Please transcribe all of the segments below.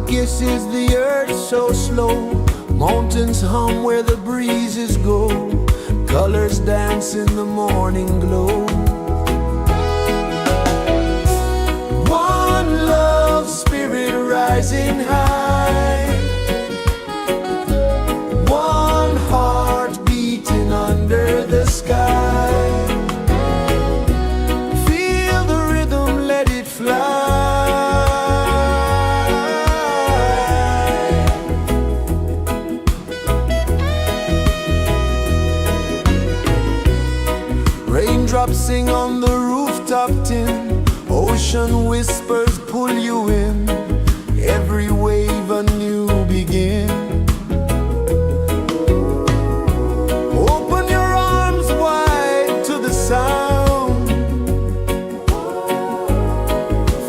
kisses the earth so slow. Mountains hum where the breezes go. Colors dance in the morning glow. One love spirit rising high. One heart beating under the sky. Feel the rhythm, let it fly. Raindrops sing on the rooftop tin. Ocean whispers pull you in. Every wave a new begin. Open your arms wide to the sound.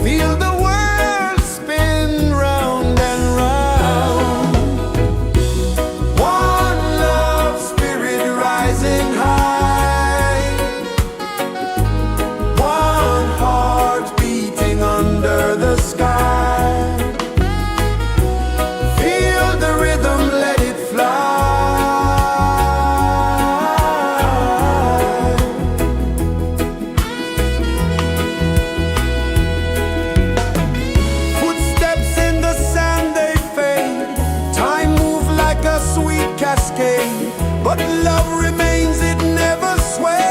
Feel the world spin round and round. One love spirit rising high. One heart beating under the sky. Feel the rhythm, let it fly. Footsteps in the sand, they fade. Time moves like a sweet cascade, but love remains, it never sways.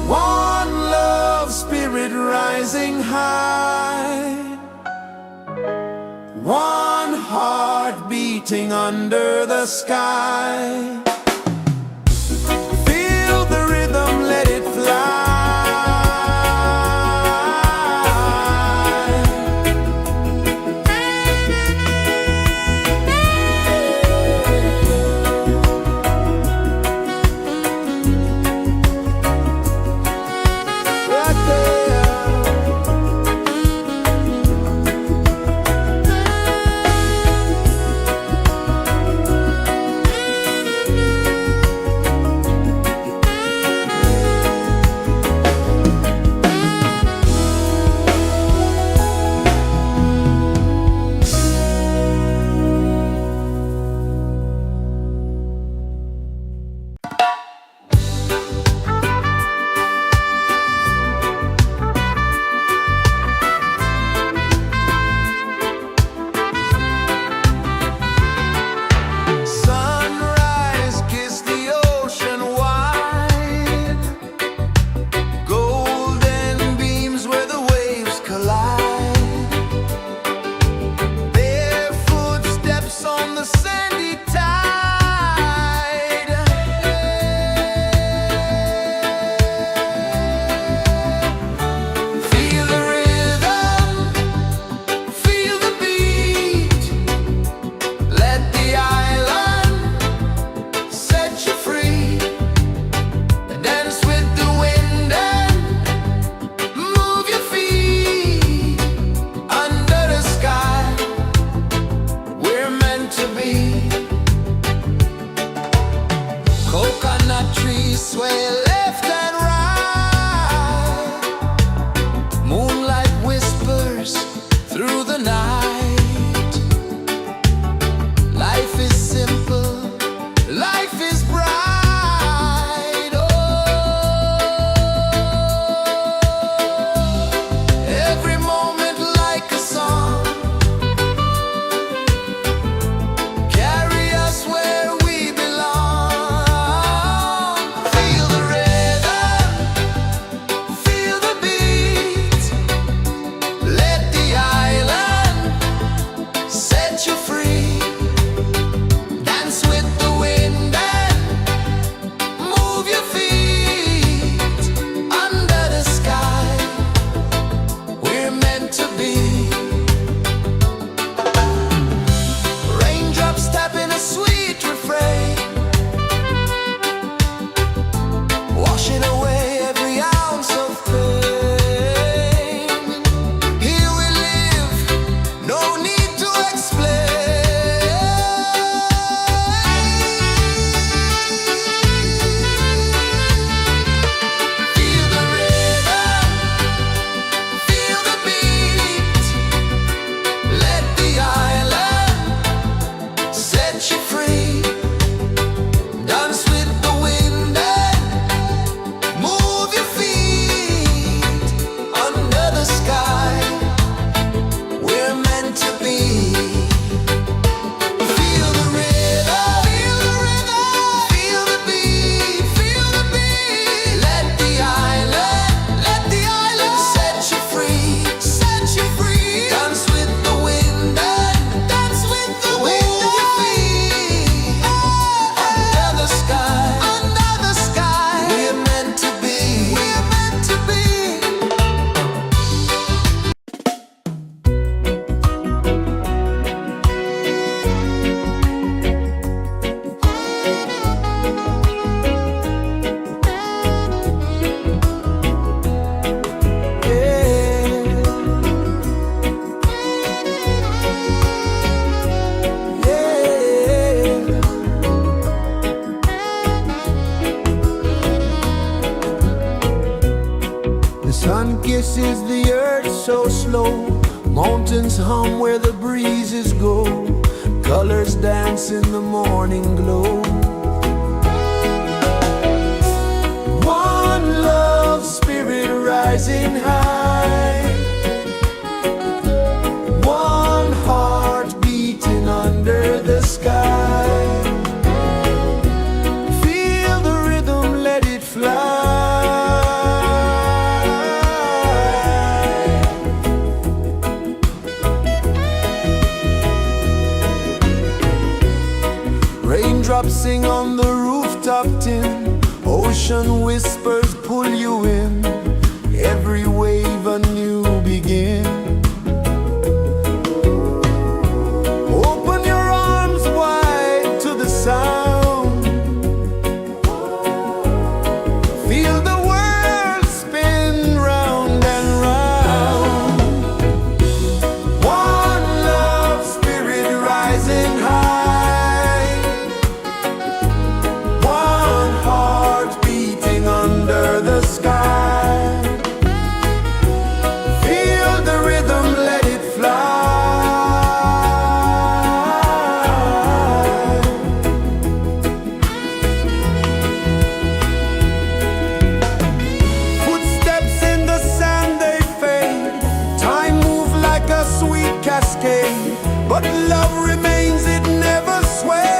One love spirit rising high. One heart beating under the sky. Feel the rhythm, let it fly. Right there. sun kisses the earth so slow, mountains hum where the breezes go, colors dance in the morning glow. One love spirit rising high, one heart beating under the sky. Feel the rhythm, let it fly. Raindrops sing on the rooftop tin, ocean whispers pull you in, every wave a new begin. Open your arms wide to the sound, feel the world spin round and round. One love spirit rising high, one heart beating under the sky. Feel the rhythm, let it fly. Footsteps in the sand, they fade, time moves like a sweet cascade, but love remains, it never sways.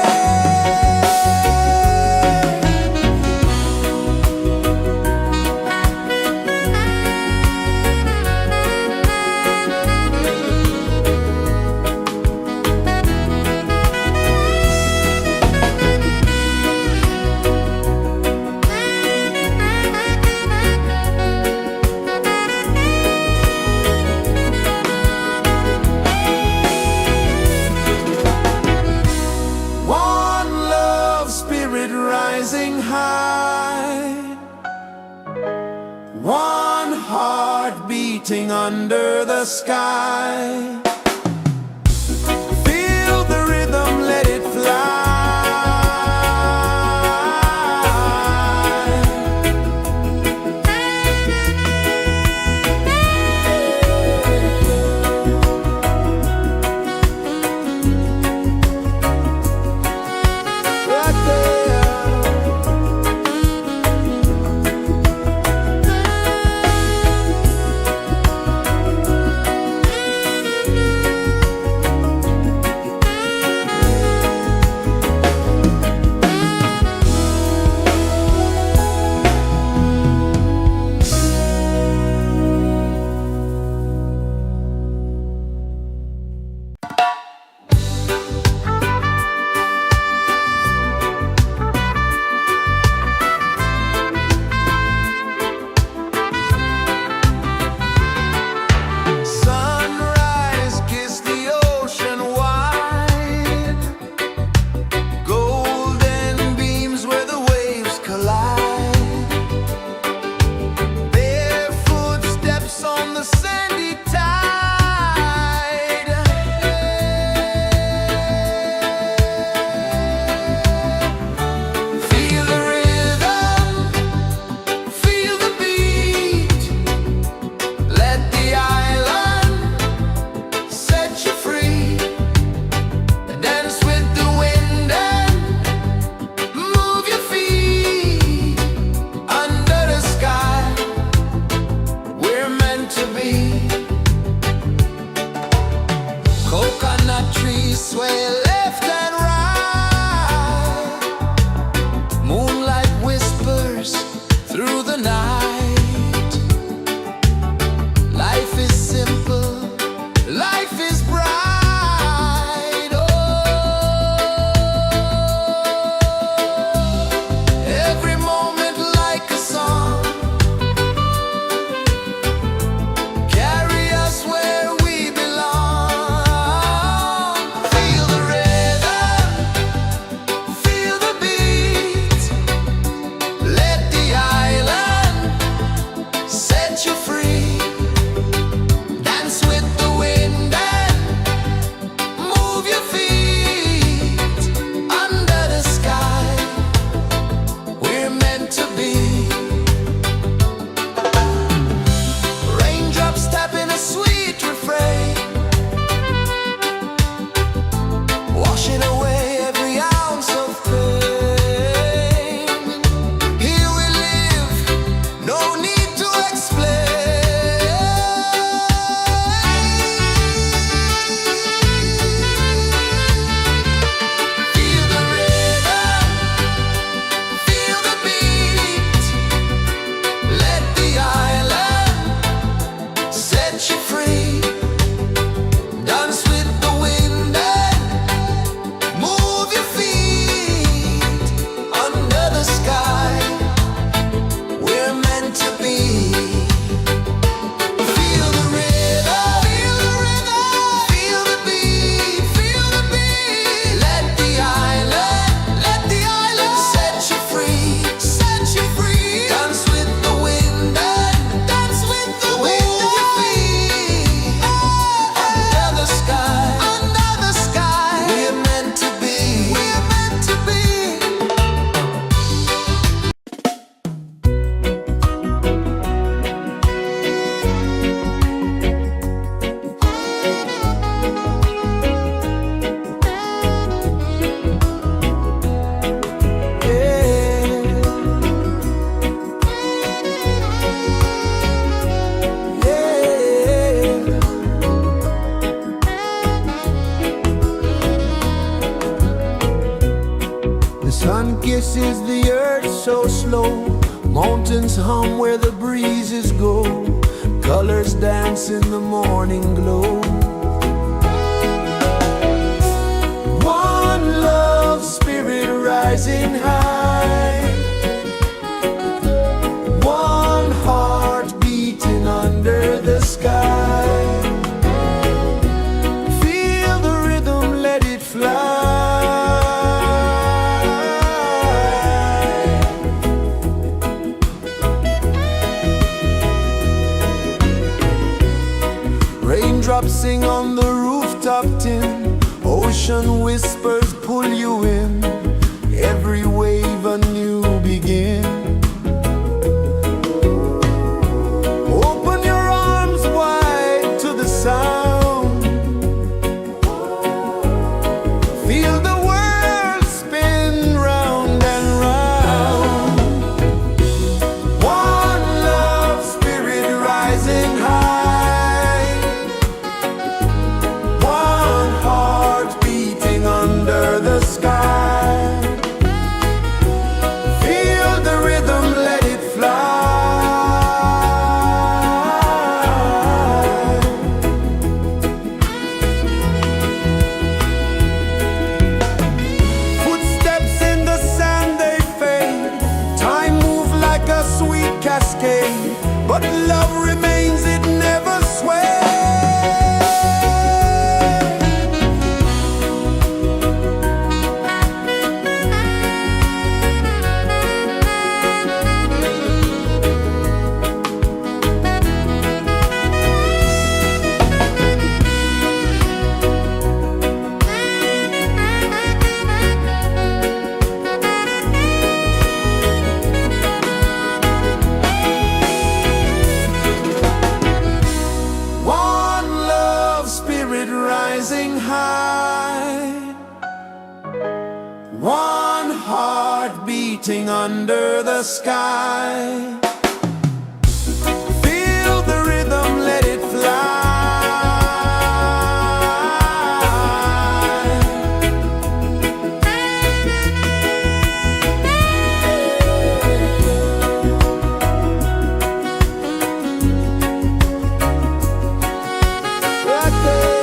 Rising high, one heart beating under the sky. Feel the rhythm, let it fly. rejoices the earth so slow. Mountains hum where the breezes go. Colors dance in the morning glow. One love spirit rising high. One heart beating under the sky. Feel the rhythm, let it fly. Raindrops sing on the rooftop tin. Ocean whispers pull you in. Every wave a new begin. Open your arms wide to the sound. Feel the world spin round and round. One love spirit rising high. One heart beating under the sky. Feel the rhythm, let it fly. Footsteps in the sand, they fade. Time moves like a sweet cascade, but love remains, it never sways. One love spirit rising high. One heart beating under the sky. Feel the rhythm, let it fly. Right there.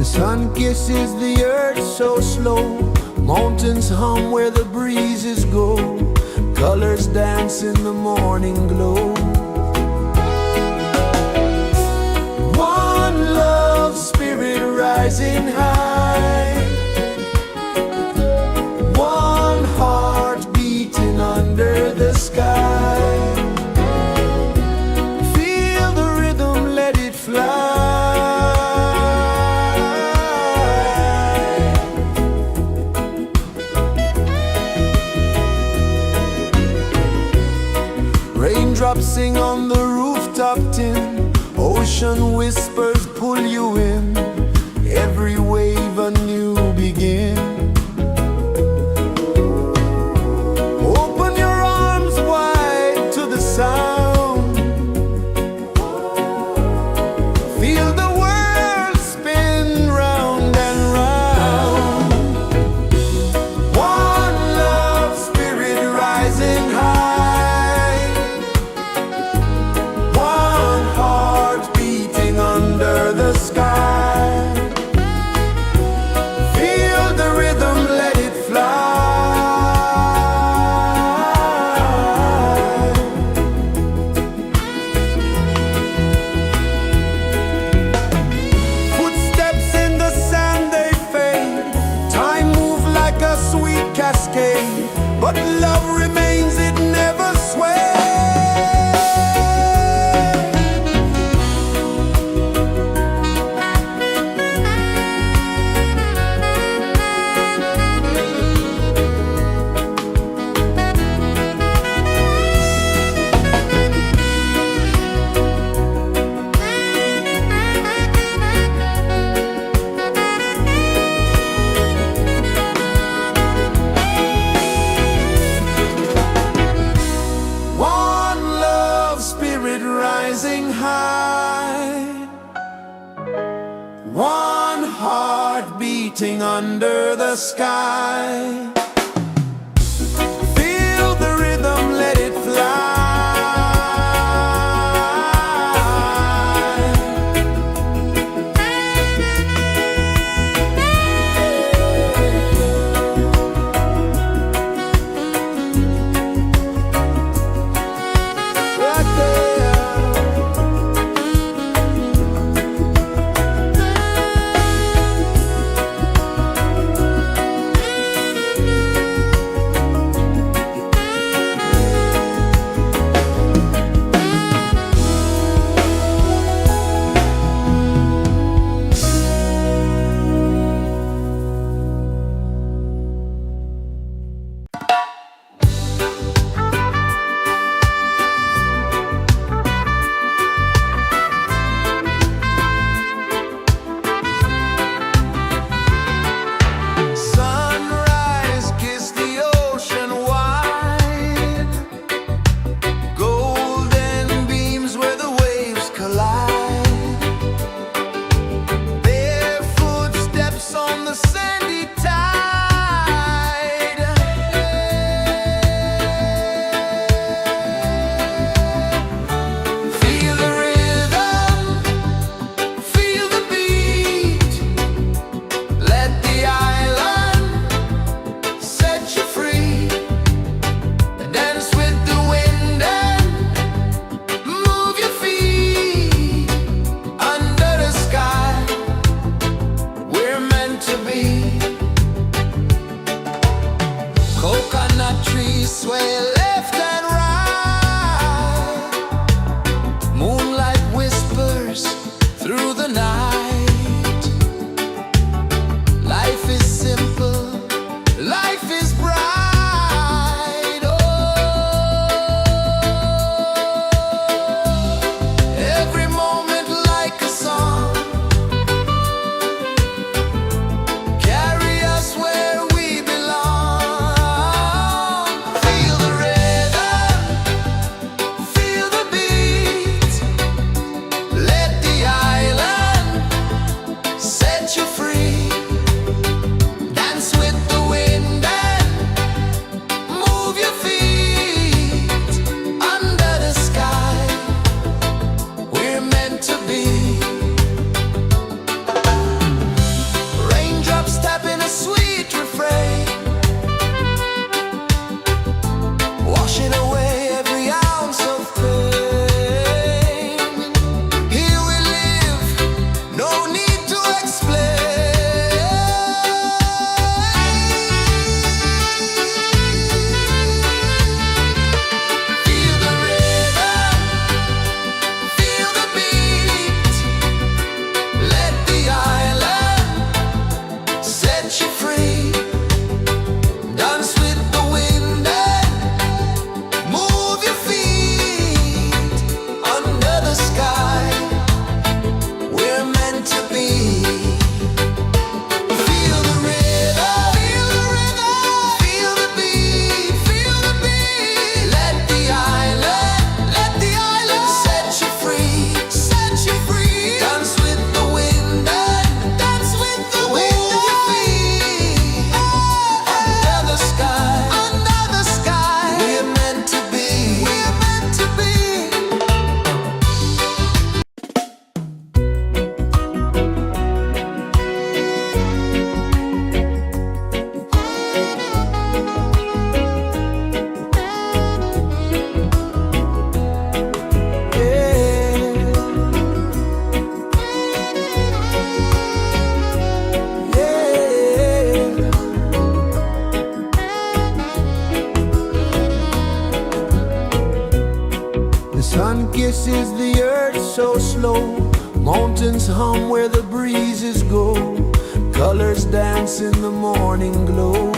Sun kisses the earth so slow, mountains hum where the breezes go, colors dance in the morning glow. One love spirit rising high, one heart beating under the sky. Feel the rhythm, let it fly. Raindrops sing on the rooftop tin, ocean whispers pull you in, every wave a new begin. Open your arms wide to the sound, feel the world spin round and round. One love spirit rising high, one heart beating under the sky. Feel the rhythm, let it fly. Footsteps in the sand, they fade, time moves like a sweet cascade, but love remains, it never sways. One love spirit rising high, one heart beating under the sky. Feel the rhythm, let it fly. Right there. hum where the breezes go, colors dance in the morning glow.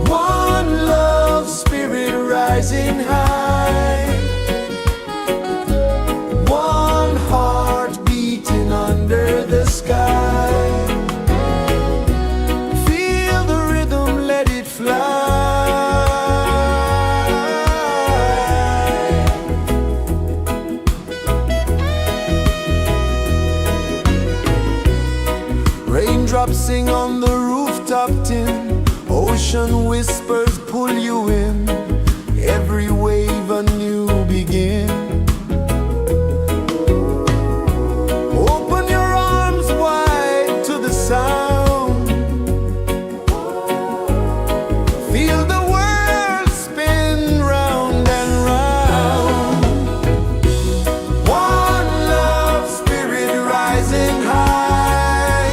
One love spirit rising high, one heart beating under the sky. Feel the rhythm, let it fly. Raindrops sing on the rooftop tin, ocean whispers pull you in, every wave a new begin. Open your arms wide to the sound, feel the world spin round and round. One love spirit rising high,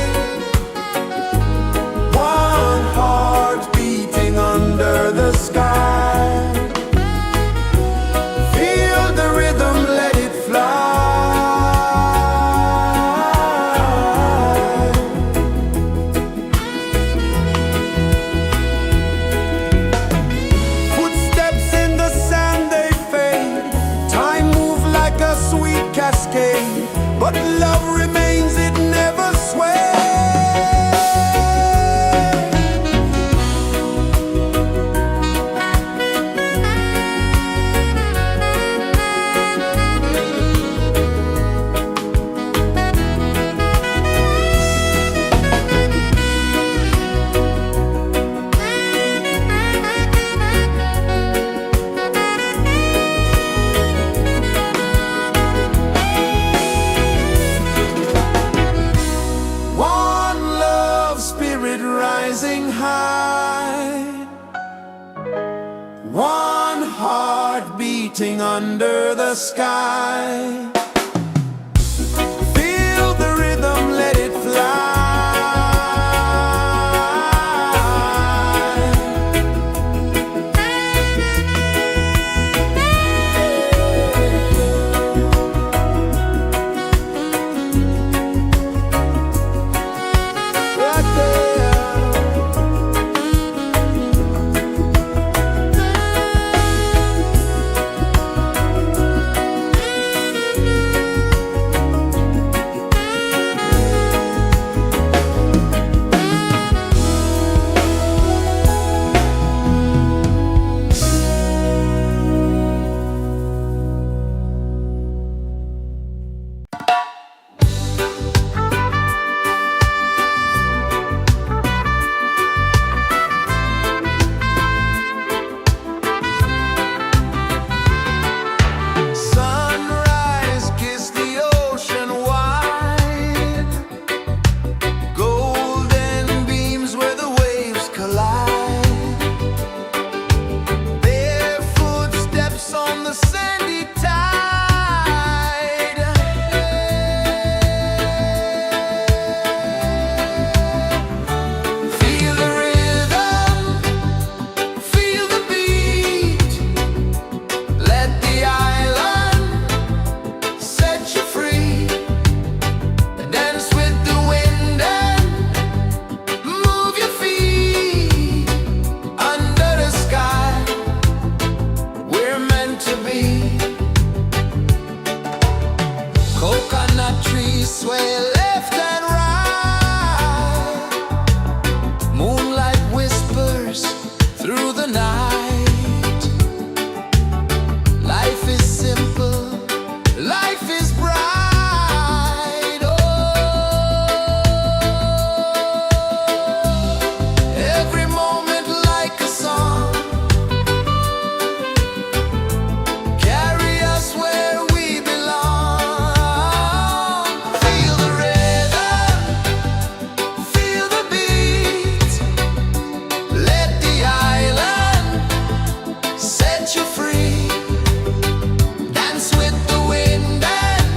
one heart beating under the sky. Feel the rhythm, let it fly. Footsteps in the sand, they fade. Time moves like a sweet cascade, but love remains, it never sways. One love spirit rising high, one heart beating under the sky. Feel the rhythm, let it fly. Right there. Sunrise, kiss the ocean wide, golden beams where the waves collide. Bare footsteps on the sandy tide. Feel the rhythm, feel the beat. Let the island set you free. Dance with the wind and move your feet. Under the sky, we're meant to be. Coconut trees sway left and right. Moonlight whispers through the night. Life is simple, life is bright. Oh, every moment like a song, carry us where we belong. Feel the rhythm, feel the beat. Let the island set you free. Dance with the wind and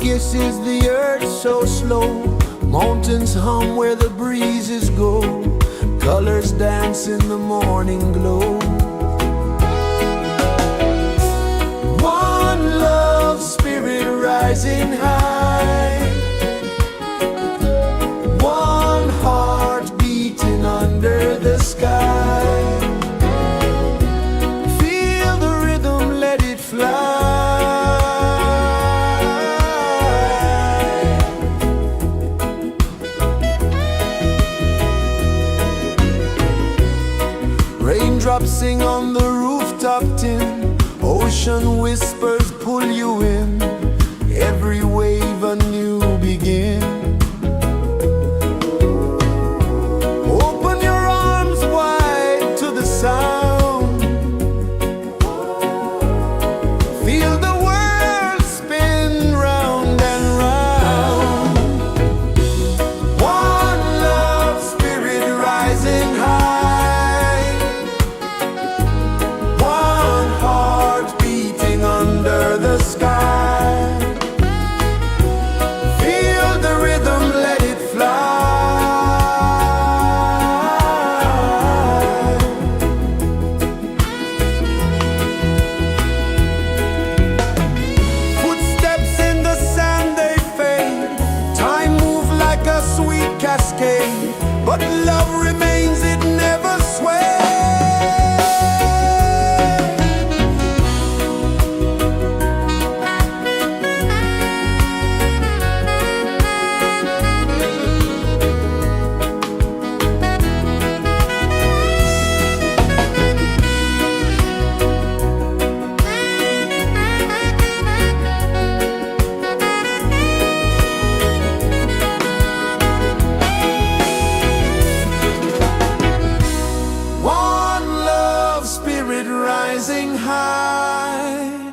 kisses the earth so slow. Mountains hum where the breezes go. Colors dance in the morning glow. One love spirit rising high. One heart beating under the sky. Feel the rhythm, let it fly. Raindrops sing on the rooftop tin. Ocean whispers pull you in. Every wave a new begin. Open your arms wide to the sound. Feel the world spin round and round. One love spirit rising high. One heart beating under the sky. Feel the rhythm, let it fly. Footsteps in the sand, they fade. Time moves like a sweet cascade, but love remains, it never sways. One love spirit rising high.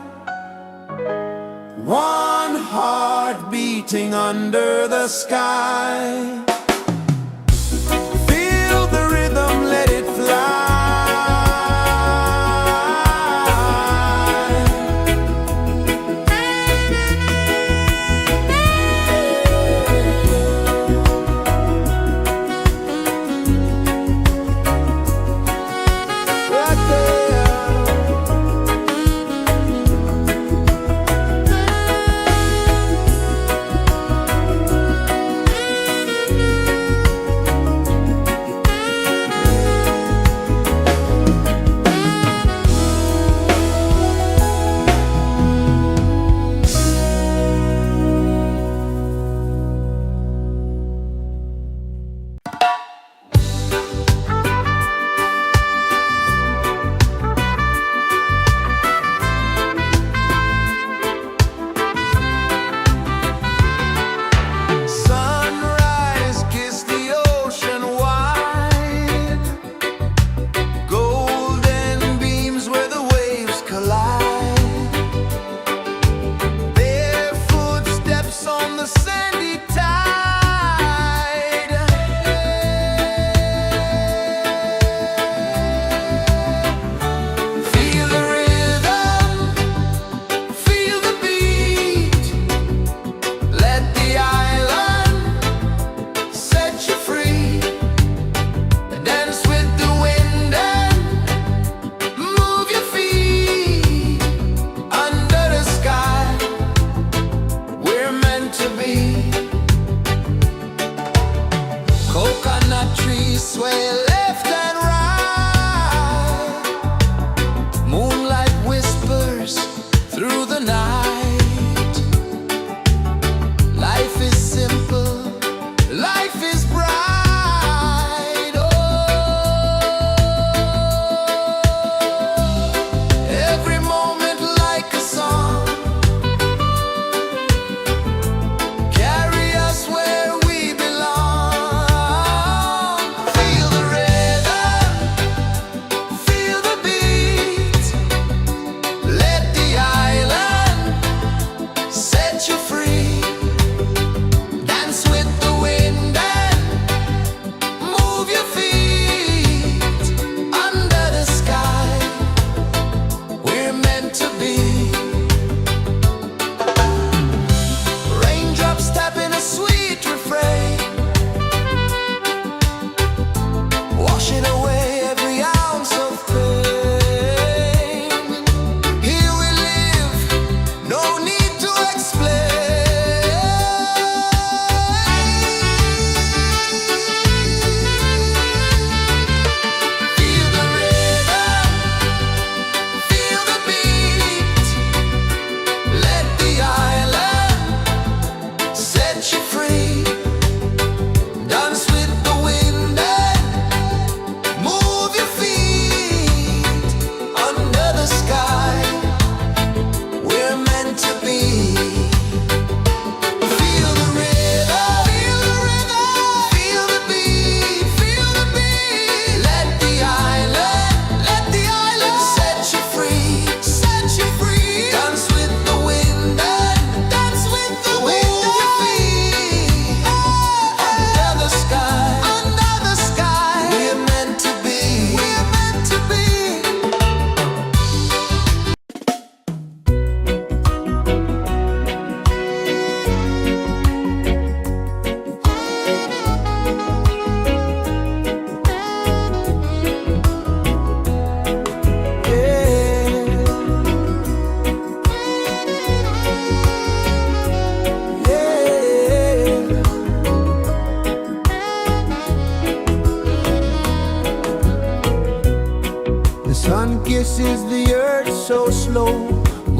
One heart beating under the sky. Feel the rhythm, let it fly. Right there. birds so slow,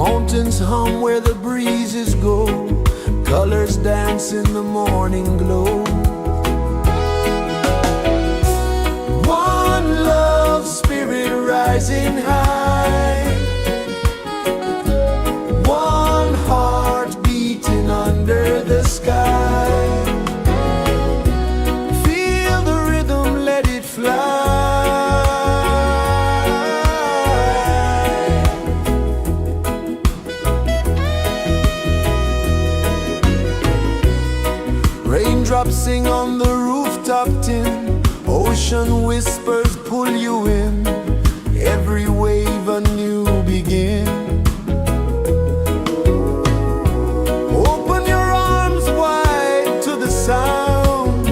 mountains hum where the breezes go, colors dance in the morning glow. One love spirit rising high, one heart beating under the sky. Feel the rhythm, let it fly. Raindrops sing on the rooftop tin, ocean whispers pull you in, every wave a new begin. Open your arms wide to the sound,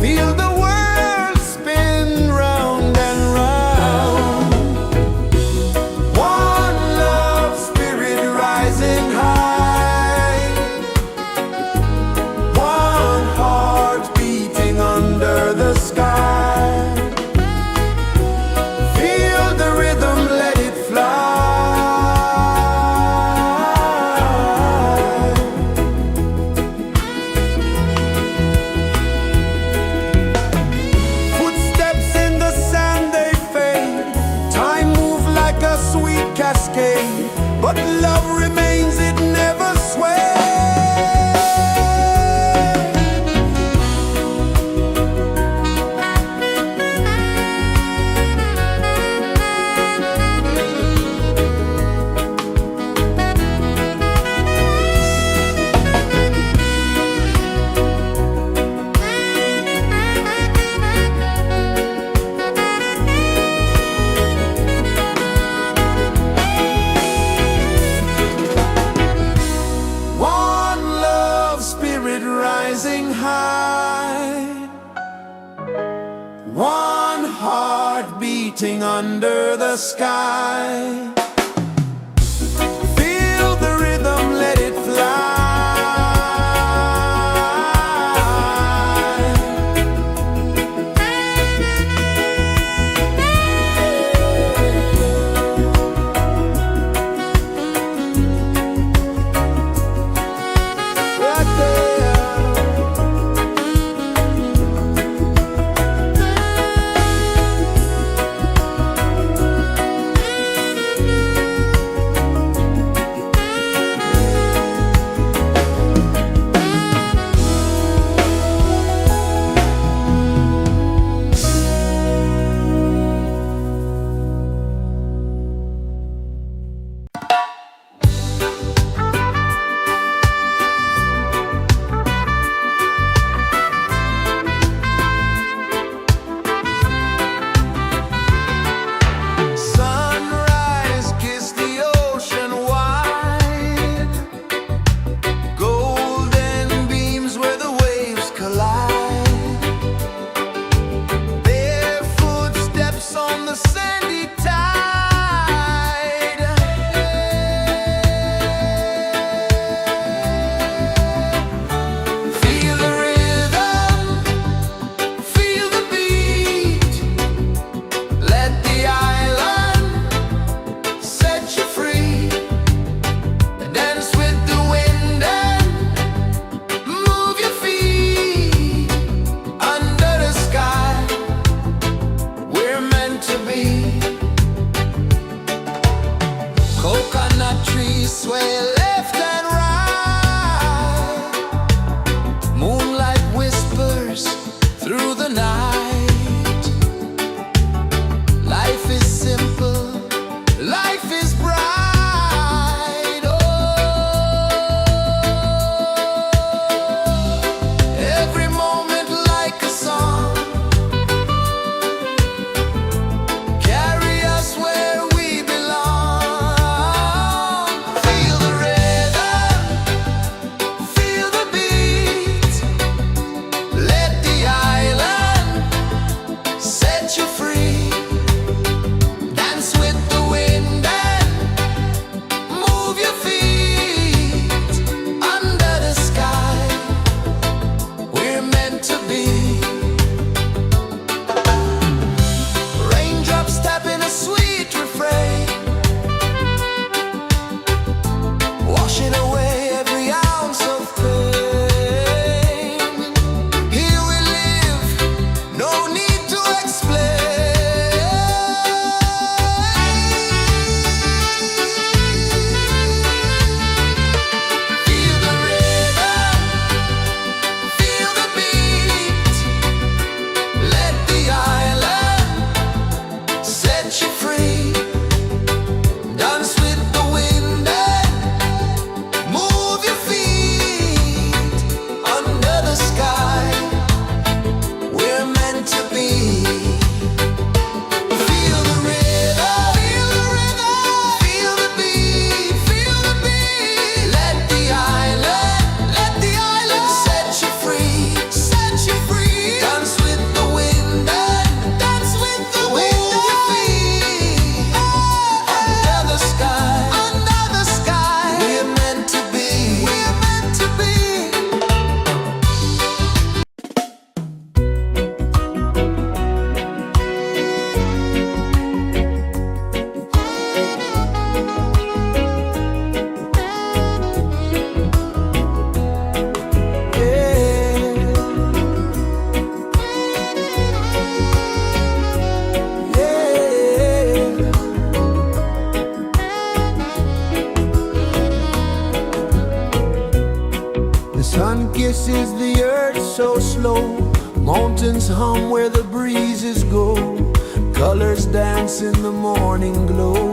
feel the world spin round and round. One love spirit rising high, one heart beating under the sky. Feel the rhythm, let it fly. Footsteps in the sand, they fade, time moves like a sweet cascade, but love remains, it never sways. Rising high, one heart beating under the sky. Feel the rhythm, let it fly. To be set you free. Dance with the wind and move your feet under the sky. We're meant to be. Feel the rhythm, feel the rhythm, feel the beat, feel the beat. Let the island set you free, set you free. Dance with the wind and dance with the wind. Move your feet under the sky, under the sky. We're meant to be, we're meant to be. The sun kisses the earth so slow. Mountains hum where the breezes go. Colors dance in the morning glow.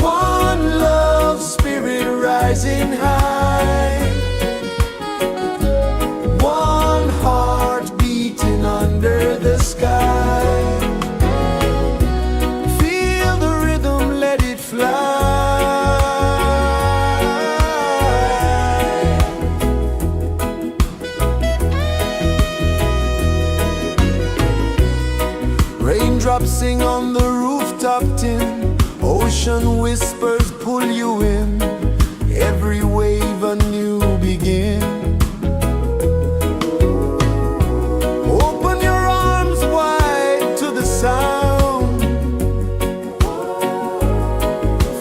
One love spirit rising high. One heart beating under the sky. Feel the rhythm, let it fly. Raindrops sing on the rooftop tin. Ocean whispers pull you in. Every wave a new begin. Open your arms wide to the sound.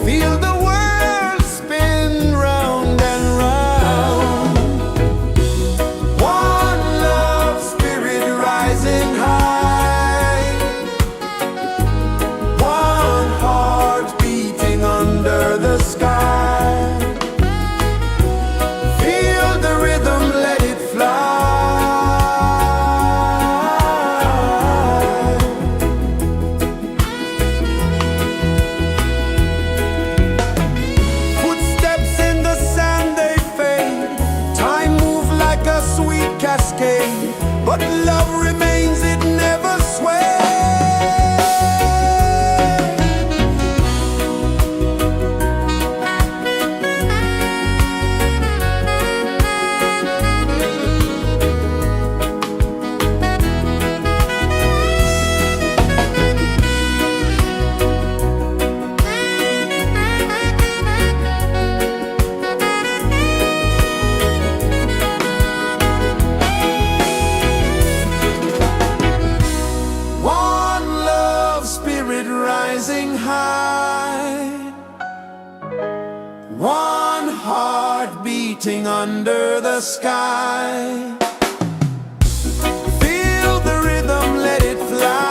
Feel the world spin round and round. One love spirit rising high. One heart beating under the sky. Feel the rhythm, let it fly. Footsteps in the sand, they fade. Time moves like a sweet cascade. But love remains, it never sways. One love spirit rising high. One heart beating under the sky. Feel the rhythm, let it fly.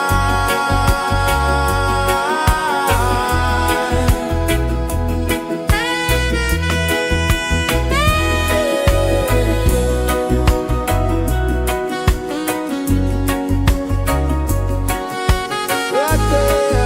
Right there.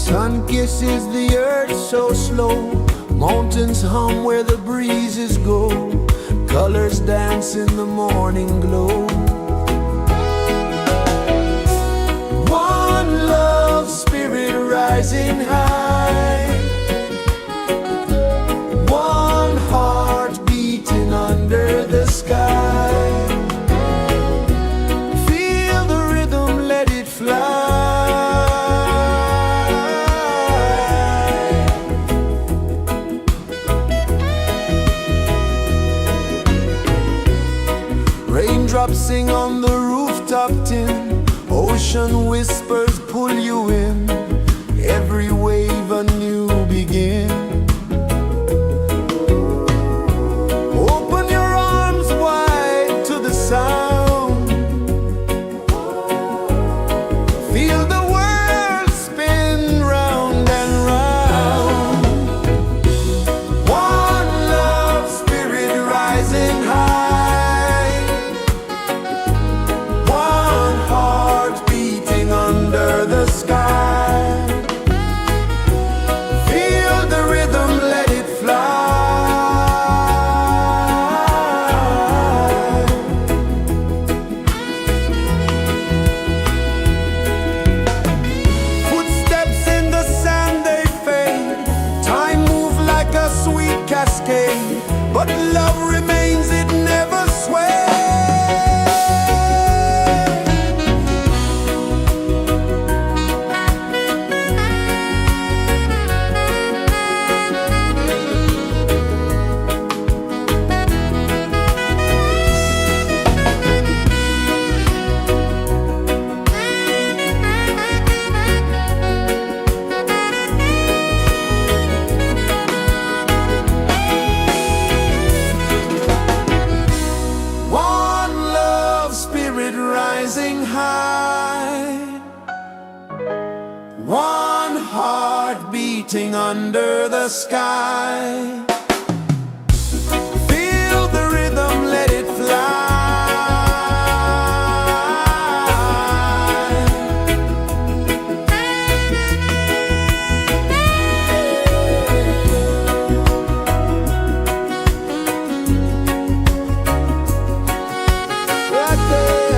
Sun kisses the earth so slow, mountains hum where the breezes go, colors dance in the morning glow. One love, spirit rising high, one heart beating under the sky. Feel the rhythm, let it fly. Raindrops sing on the rooftop tin, ocean whispers pull you in, every wave a new begin. Open your arms wide to the sound, feel the world spin round and round. One love, spirit rising high, one heart beating under the sky. Feel the rhythm, let it fly. Footsteps in the sand, they fade, time moves like a sweet cascade, but love remains, it never sways. One love, spirit rising high, one heart beating under the sky. Feel the rhythm, let it fly. Right there.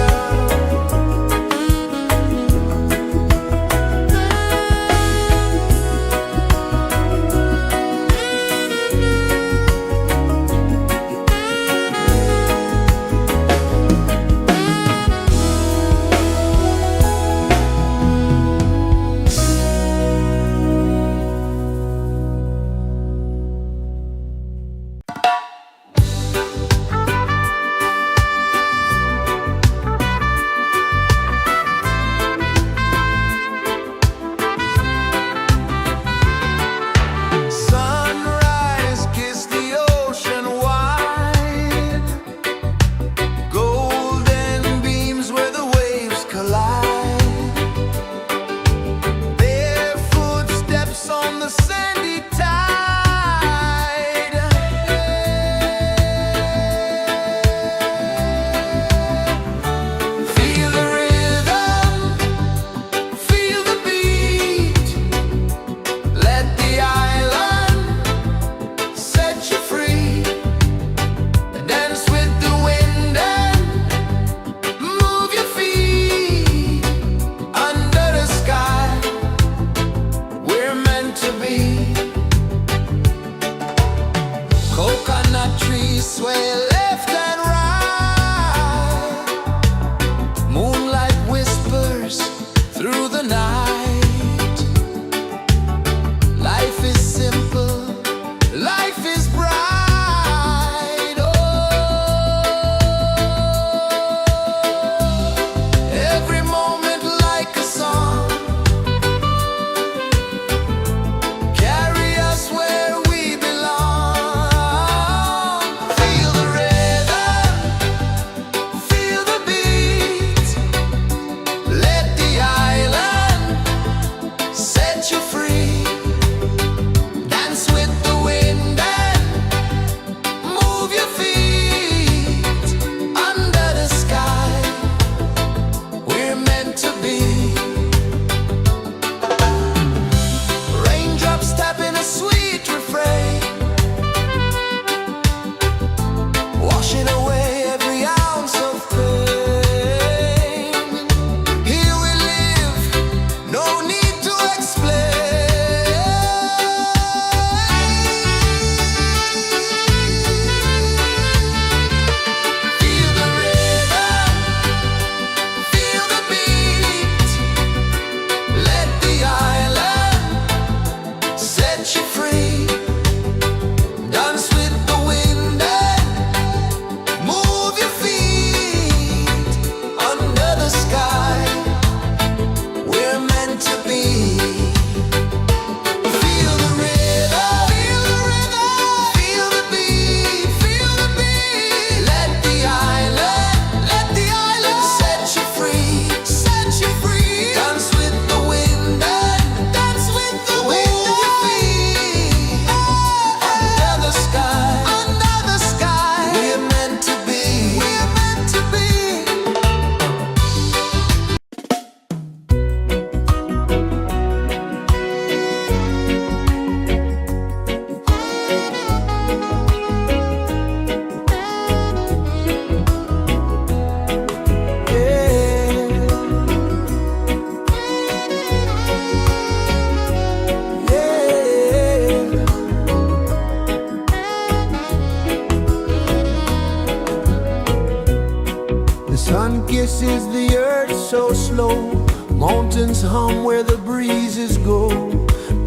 is the earth so slow. Mountains hum where the breezes go.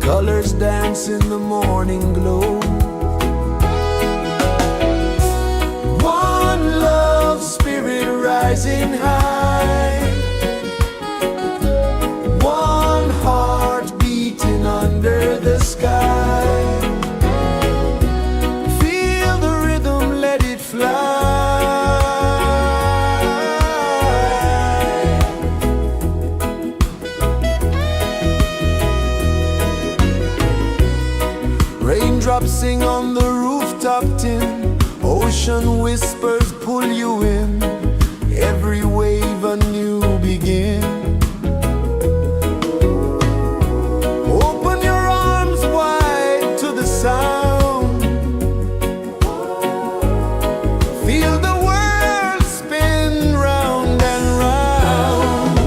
Colors dance in the morning glow. One love, spirit rising high. One heart beating under the sky. Feel the rhythm, let it fly. Raindrops sing on the rooftop tin. Ocean whispers pull you in. Every wave a new begin. Open your arms wide to the sound. Feel the world spin round and round.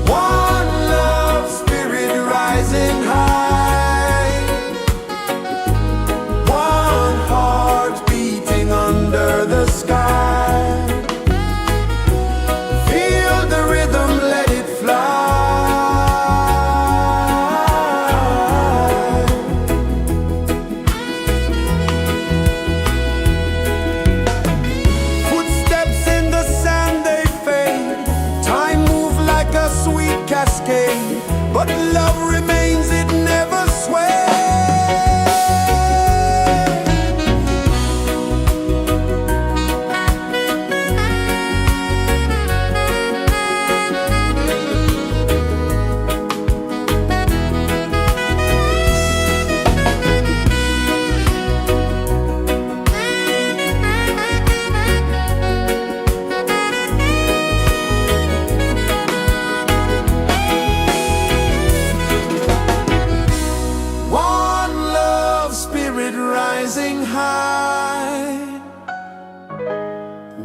One love, spirit rising high. One heart beating under the sky. Feel the rhythm, let it fly. Footsteps in the sand, they fade. Time moves like a sweet cascade, but love remains, it never sways. One love, spirit rising high.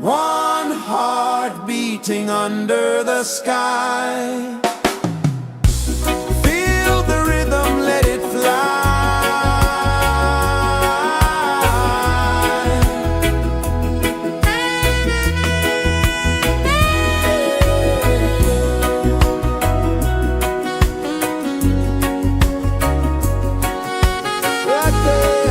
One heart beating under the sky. Feel the rhythm, let it fly. Right there.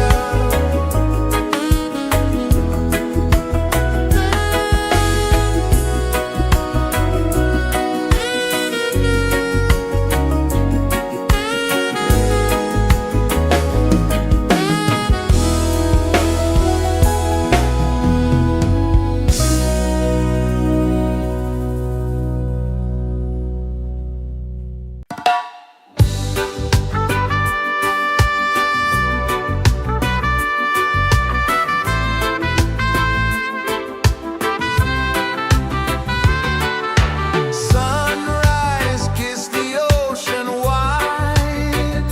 Sunrise, kiss the ocean wide.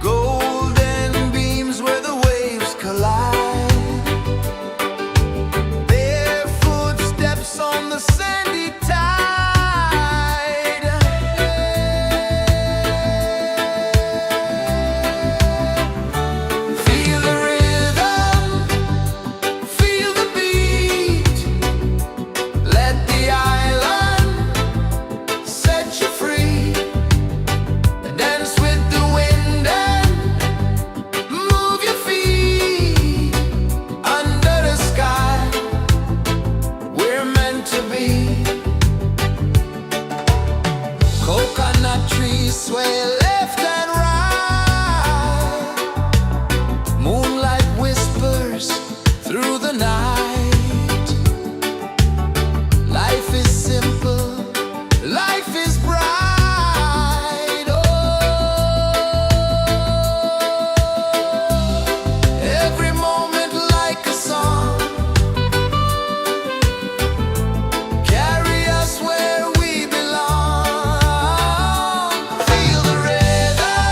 Golden beams where the waves collide. Their footsteps on the sandy tide. Feel the rhythm, feel the beat. Let the island set you free. Dance with the wind and move your feet. Under the sky, we're meant to be. Coconut trees sway left and right. Moonlight whispers through the night. Life is simple, life is bright. Oh, every moment like a song. Carry us where we belong. Feel the rhythm,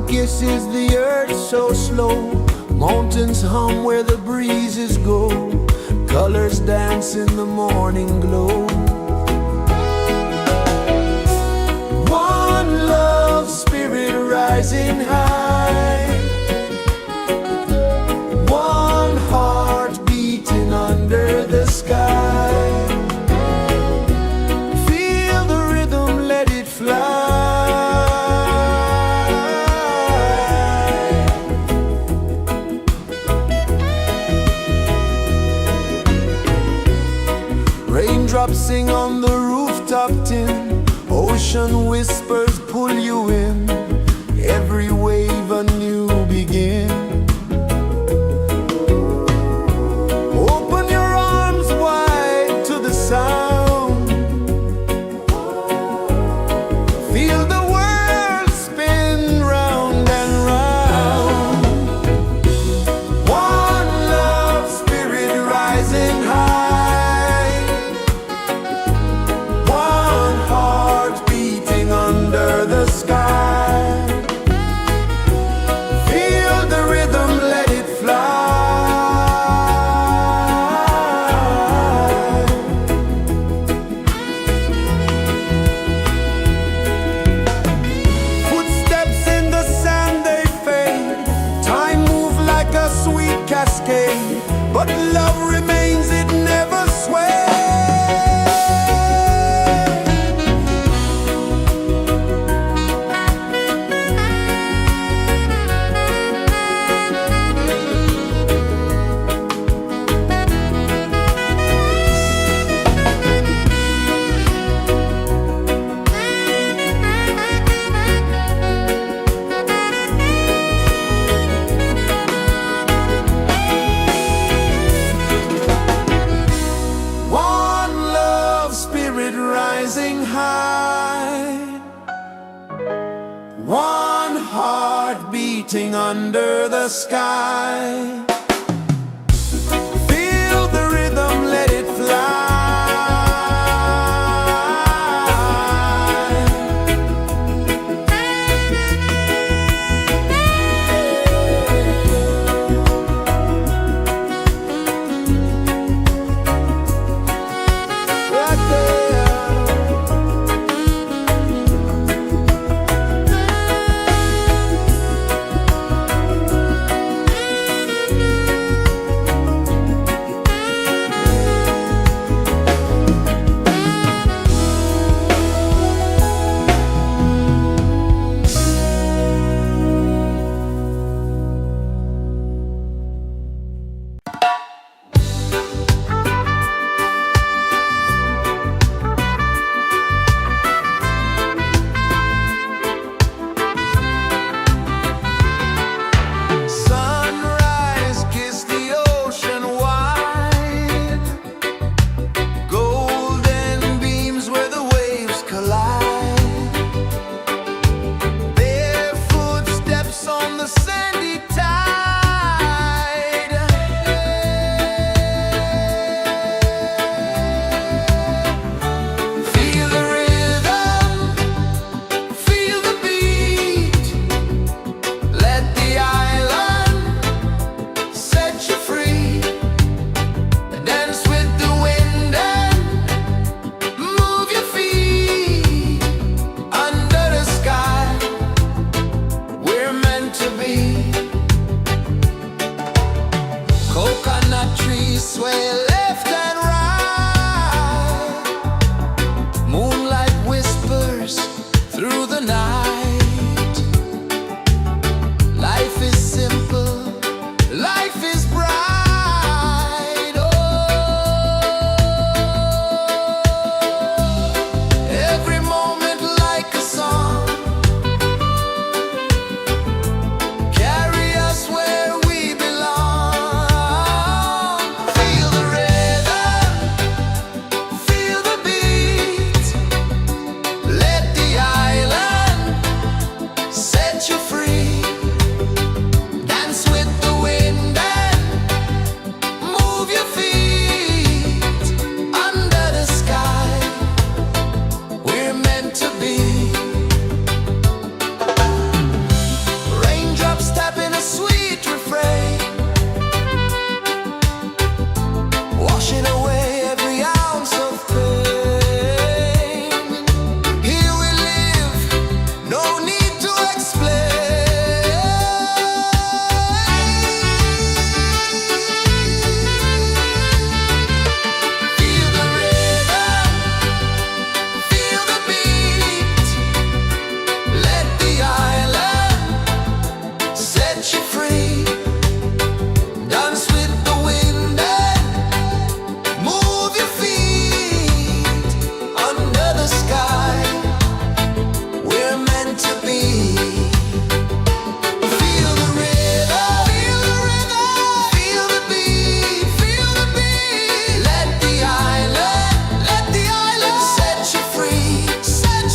kisses the earth so slow. Mountains hum where the breezes go. Colors dance in the morning glow. One love, spirit rising high. One heart beating under the sky. Feel the rhythm, let it fly. Raindrops sing on the rooftop tin. Ocean whispers pull you in. Every wave a new begin. Open your arms wide to the sound. Feel the world spin round and round. One love, spirit rising high. One heart beating under the sky. Feel the rhythm, let it fly. Footsteps in the sand, they fade. Time moves like a sweet cascade, but love remains, it never sways. One love, spirit rising high. One heart beating under the sky. Feel the rhythm, let it fly. Right there.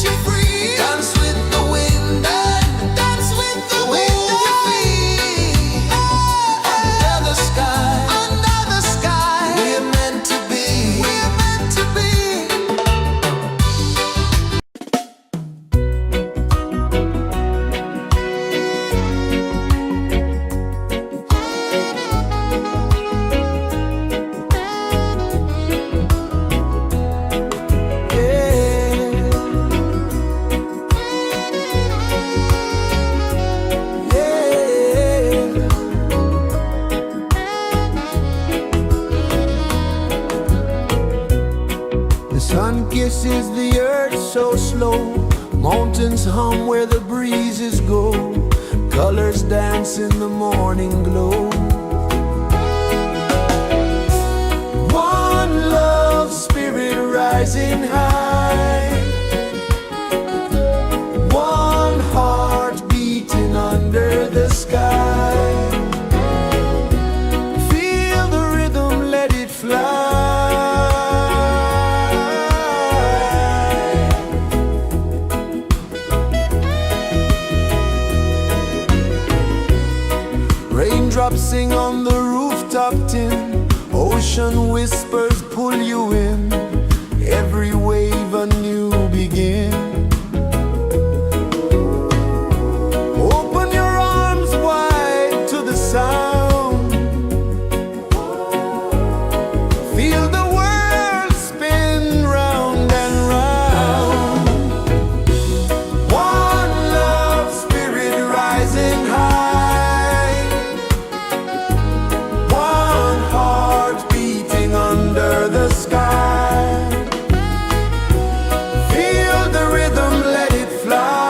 set you free. Dance with the wind and dance with the wind your feet. Under the sky, under the sky, we're meant to be. We're meant to be. The sun kisses the earth so slow. Mountains hum where the breezes go. Colors dance in the morning glow. One love spirit rising high. One heart beating under the sky. Feel the rhythm, let it fly. Raindrops sing on the rooftop tin. Ocean whispers pull you in. Every wave a new begin. Open your arms wide to the sound. Feel the world spin round and round. One love spirit rising high. One heart beating under the sky. Feel the rhythm, let it fly.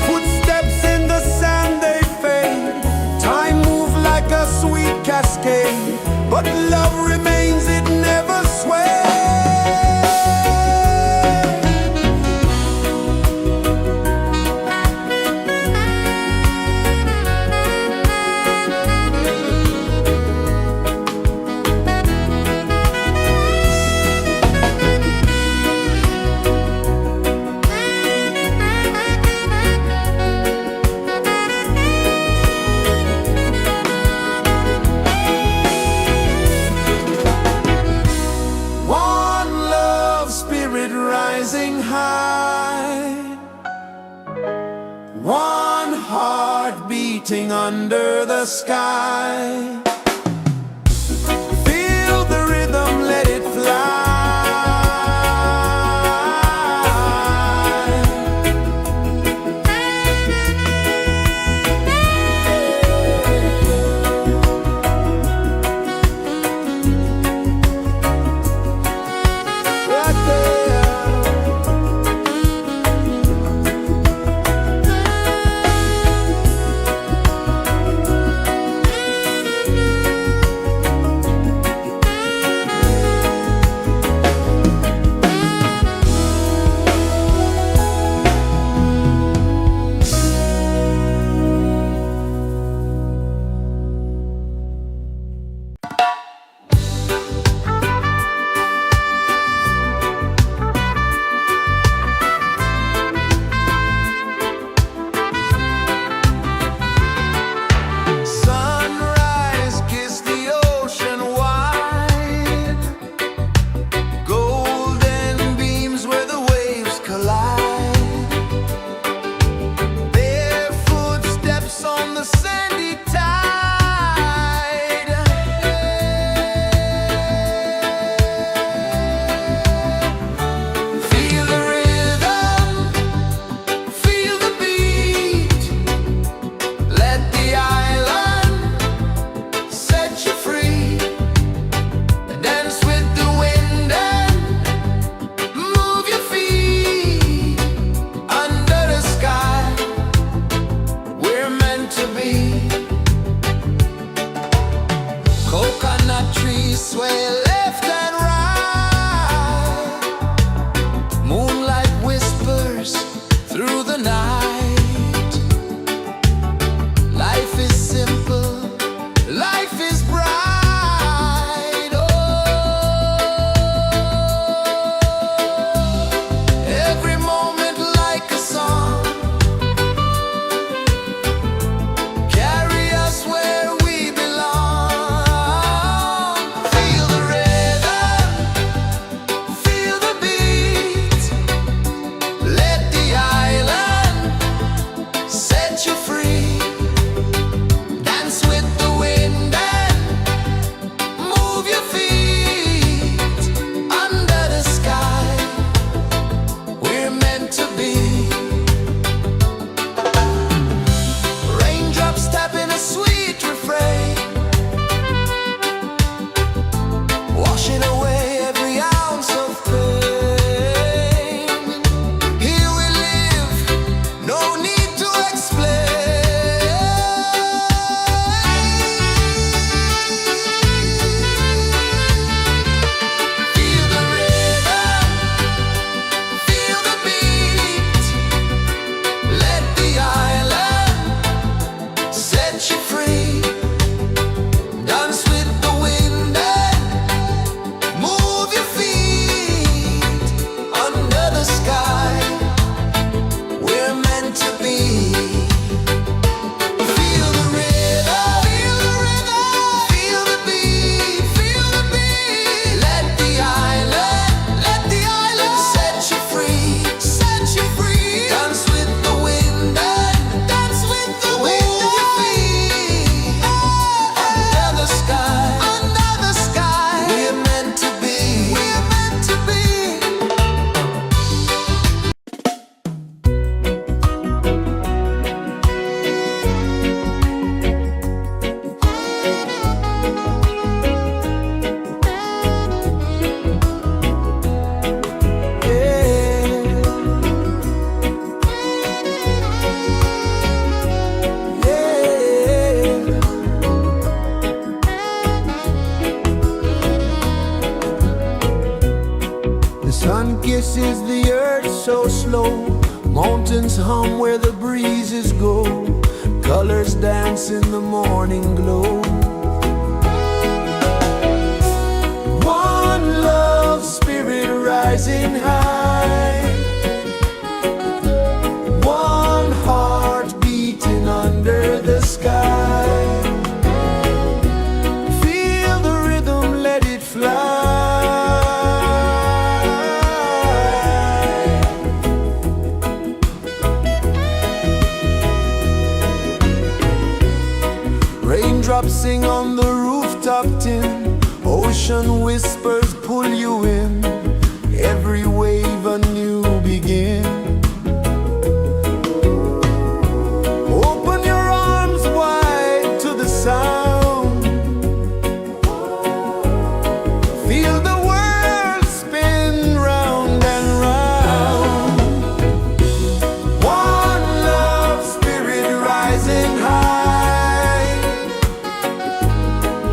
Footsteps in the sand, they fade. Time moves like a sweet cascade, but love remains, it never sways. One love spirit rising high. One heart beating under the sky. Feel the rhythm, let it fly. Right there. pulses the earth so slow. Mountains hum where the breezes go. Colors dance in the morning glow. One love spirit rising high. One heart beating under the sky. Feel the rhythm, let it fly. Raindrops sing on the rooftop tin. Ocean whispers pull you in. Every wave a new begin. Open your arms wide to the sound. Feel the world spin round and round. One love spirit rising high.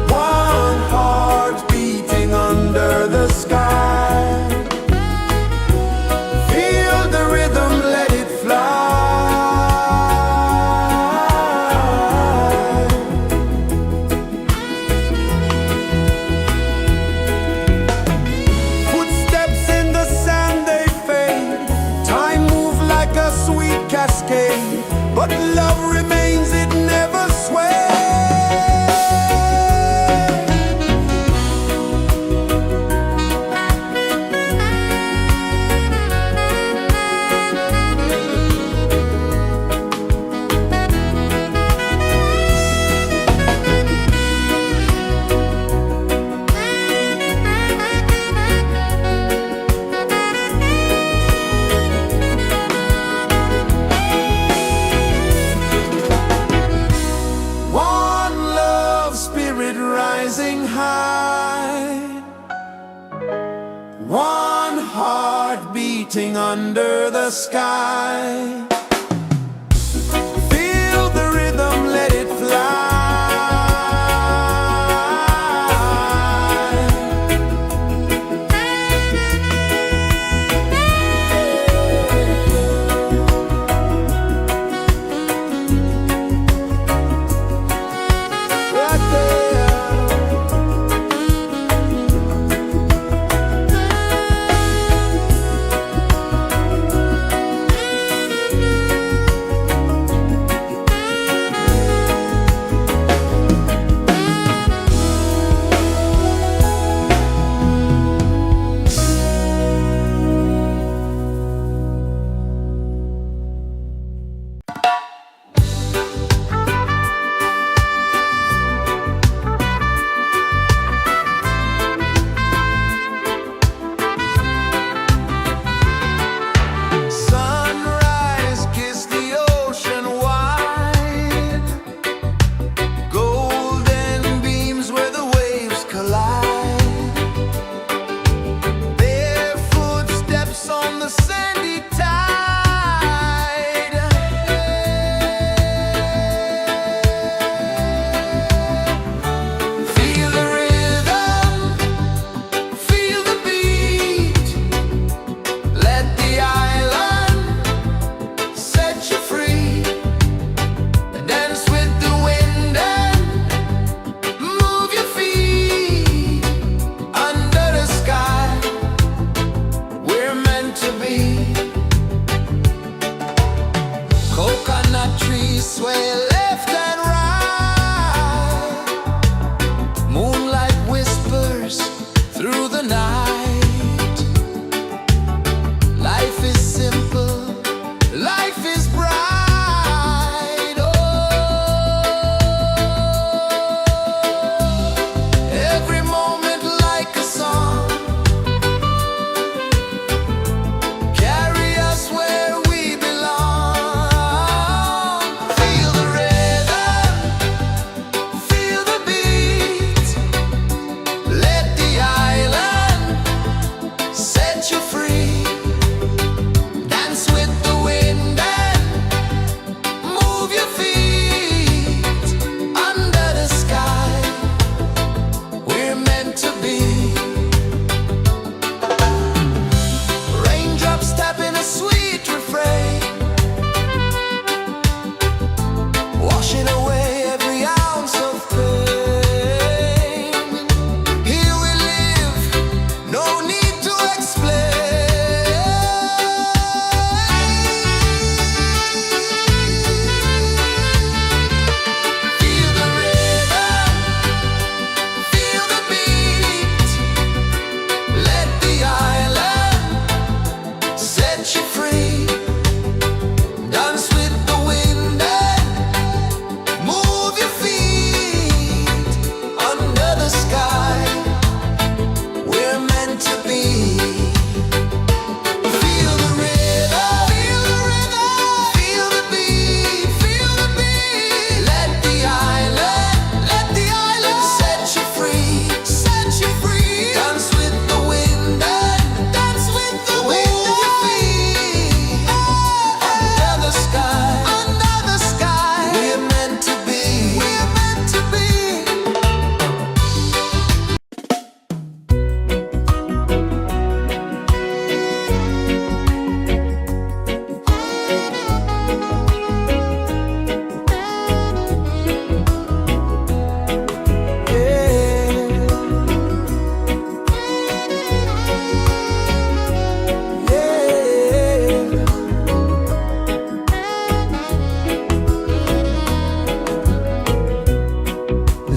One heart beating under the sky. Feel the rhythm, let it fly. Footsteps in the sand, they fade. Time moves like a sweet cascade, but love remains, it never sways. One love spirit rising high. One heart beating under the sky. Feel the rhythm, let it fly. Right there.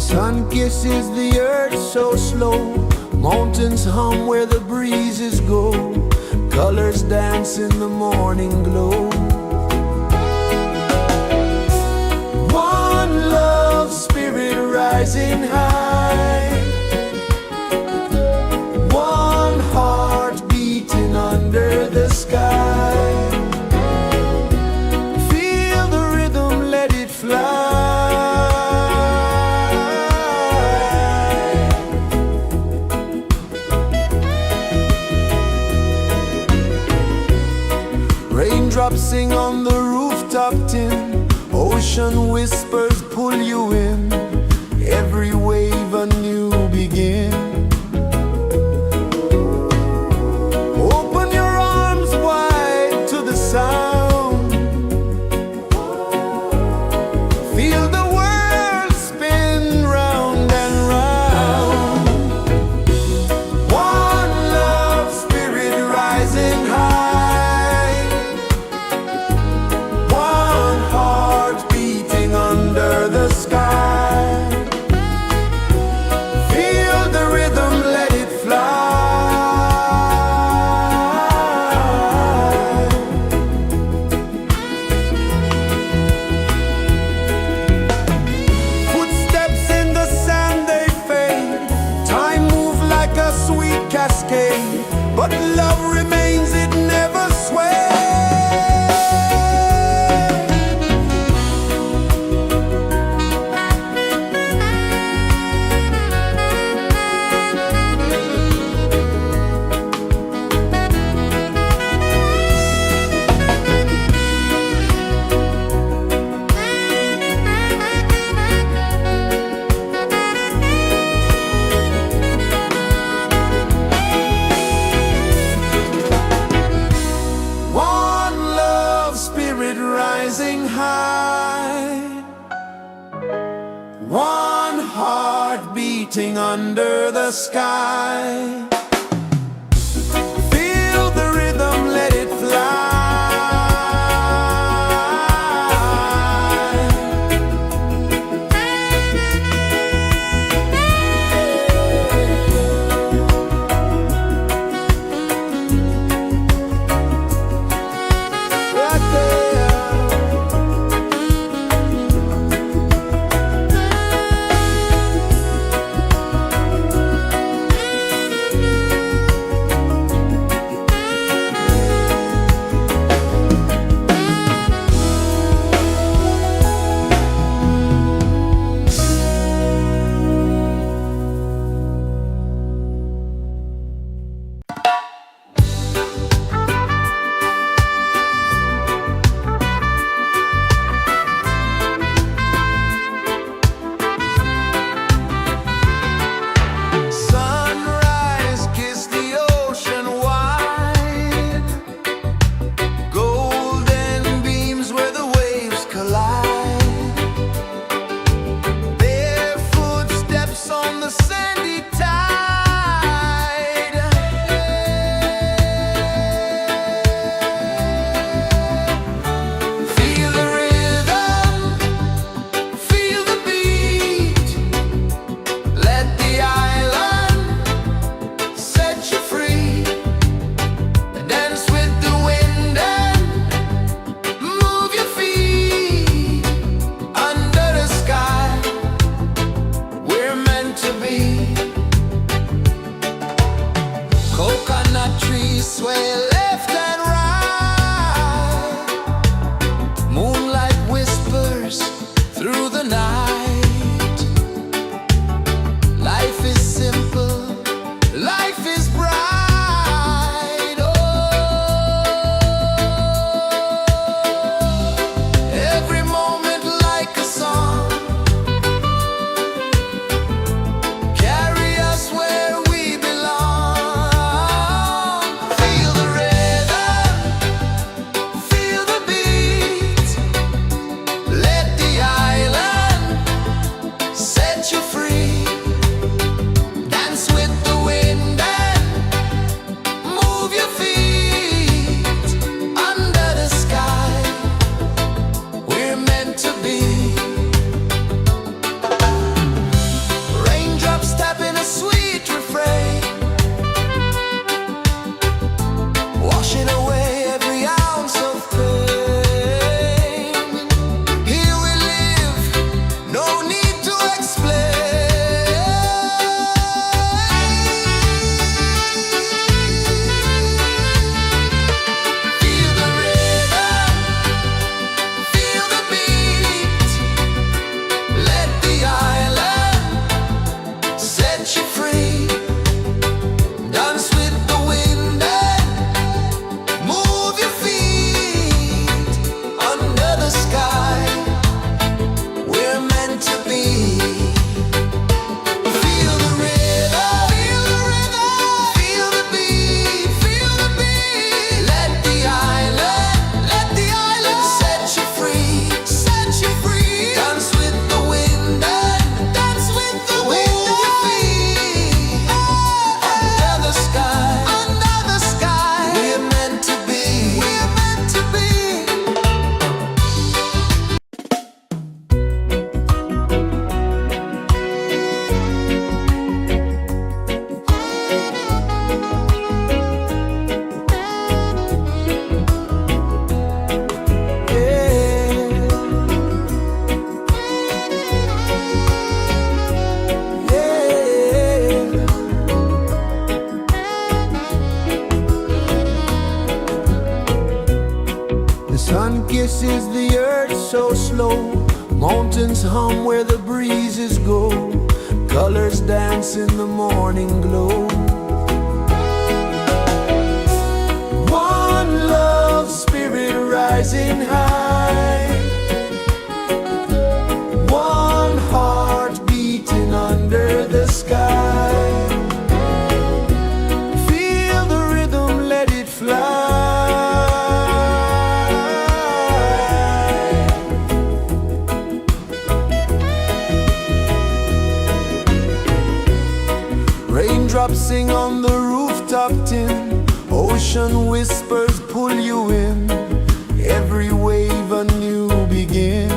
Sun kisses the earth so slow, mountains hum where the breezes go, colors dance in the morning glow. One love, spirit rising high, one heart beating under the sky. Feel the rhythm, let it fly. Raindrops sing on the rooftop tin, ocean whispers pull you in, every wave a new begin. Open your arms wide to the sound, feel the world spin round and round. One love, spirit rising high, one heart beating under the sky. Feel the rhythm, let it fly. Footsteps in the sand, they fade, time moves like a sweet cascade, but love remains, it never sways. One love, spirit rising high, one heart beating under the sky. Feel the rhythm, let it fly. Right there. is the earth so slow. Mountains hum where the breezes go. Colors dance in the morning glow. One love, spirit rising high. One heart beating under the sky. Feel the rhythm, let it fly. Raindrops sing on the rooftop tin. Ocean whispers pull you in. Every wave a new begin.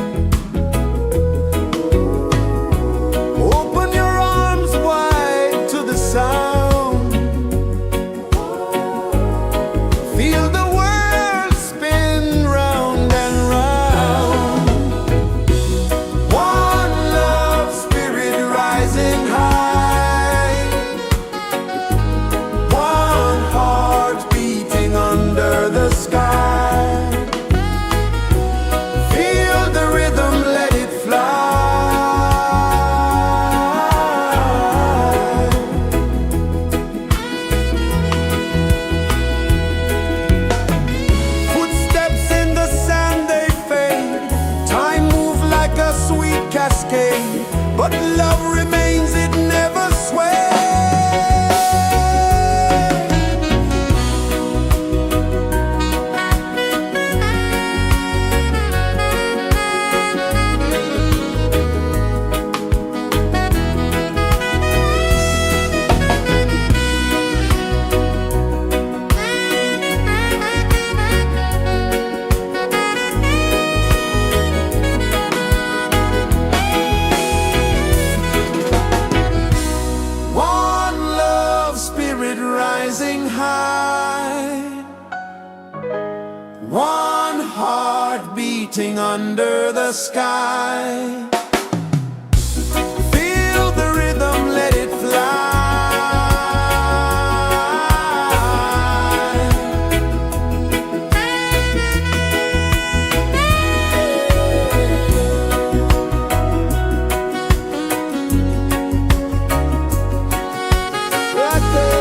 Open your arms wide to the sound. Feel the world spin round and round. One love, spirit rising high. One heart beating under the sky. Feel the rhythm, let it fly. Footsteps in the sand, they fade. Time moves like a sweet cascade, but love remains, it never sways. One love, spirit rising high. One heart beating under the sky. Feel the rhythm, let it fly. Right there.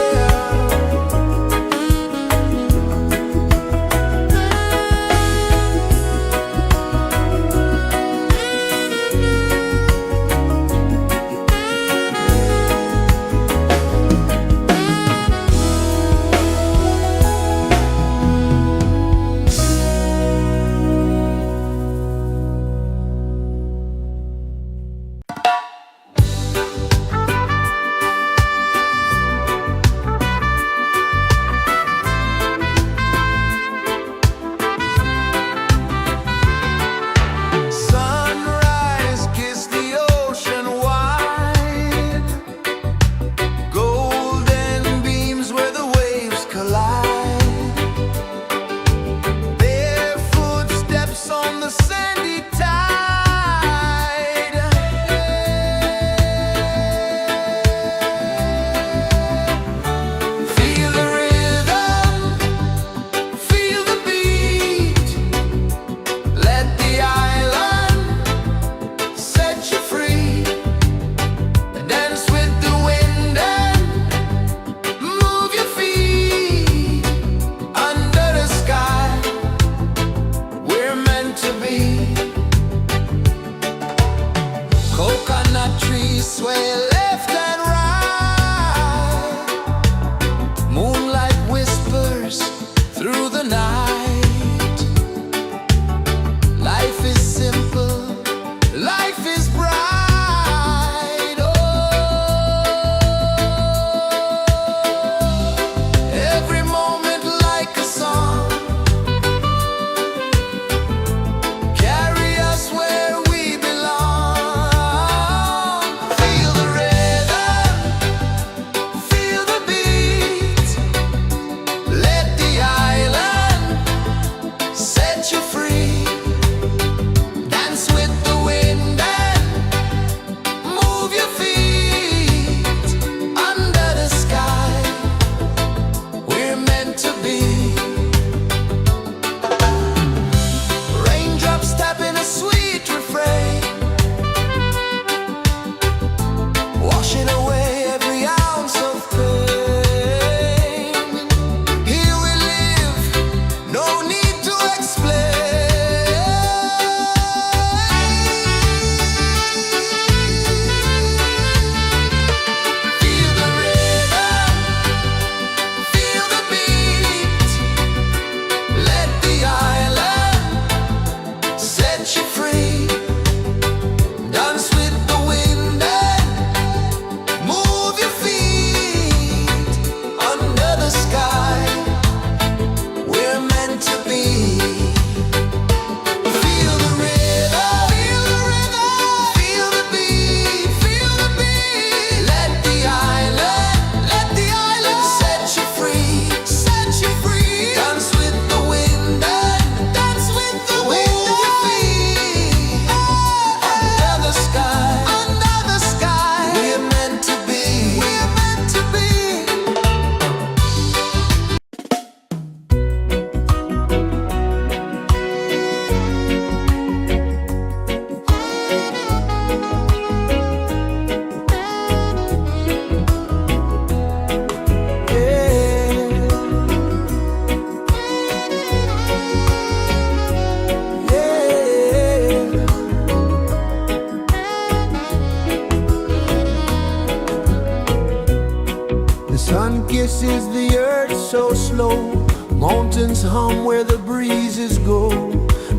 Sun kisses the earth so slow, mountains hum where the breezes go,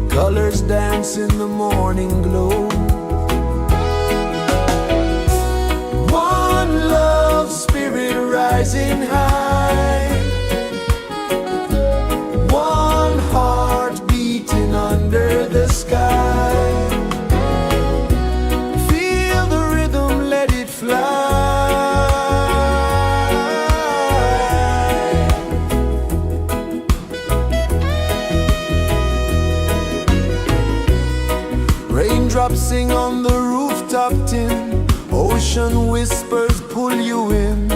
colors dance in the morning glow. One love spirit rising high, one heart beating under the sky. Feel the rhythm, let it fly. Raindrops sing on the rooftop tin, ocean whispers pull you in,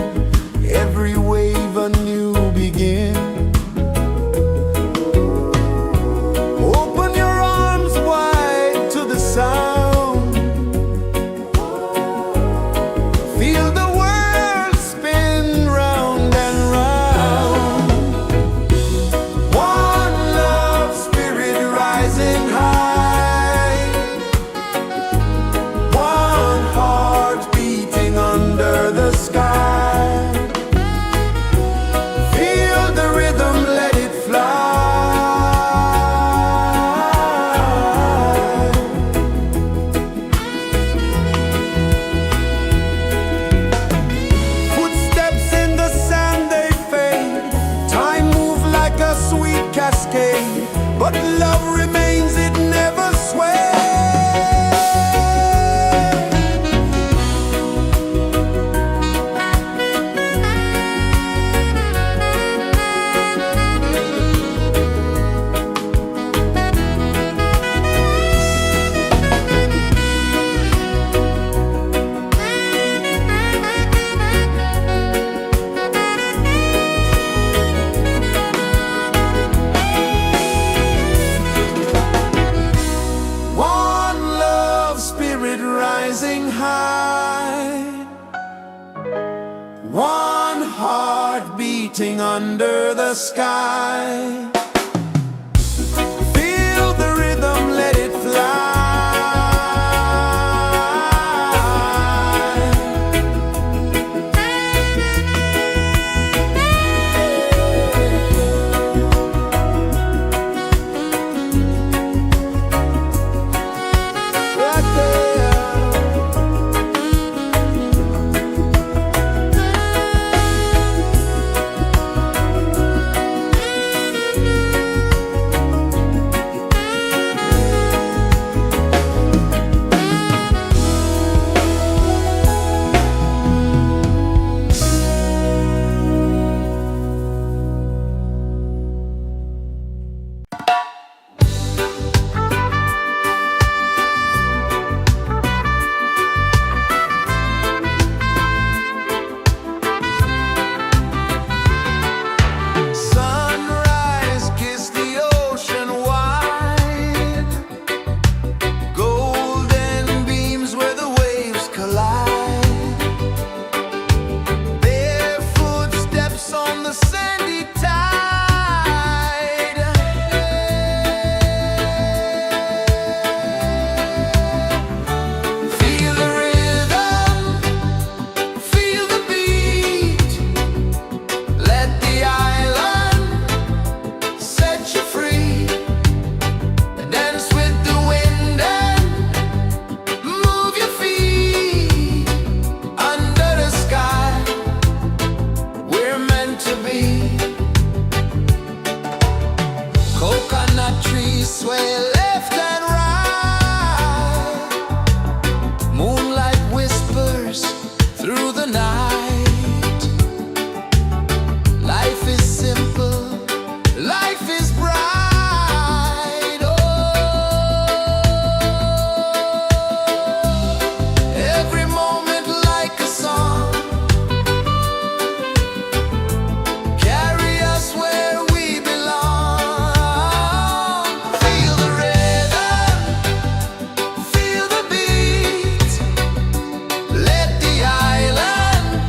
every wave a new begin. Open your arms wide to the sound, feel the world spin round and round. One love spirit rising high, one heart beating under the sky. Feel the rhythm, let it fly. Footsteps in the sand, they fade. Time moves like a sweet cascade, but love remains, it never sways. One love spirit rising high, one heart beating under the sky. Feel the rhythm, let it fly. Right there. Sunrise, kiss the ocean wide, golden beams where the waves collide, bare footsteps on the sandy tide. Feel the rhythm, feel the beat, let the island set you free. Dance with the wind and move your feet under the sky. We're meant to be. Coconut trees sway left and right, moonlight whispers through the night. Life is simple, life is bright. Oh, every moment like a song, carry us where we belong. Feel the rhythm, feel the beat, let the island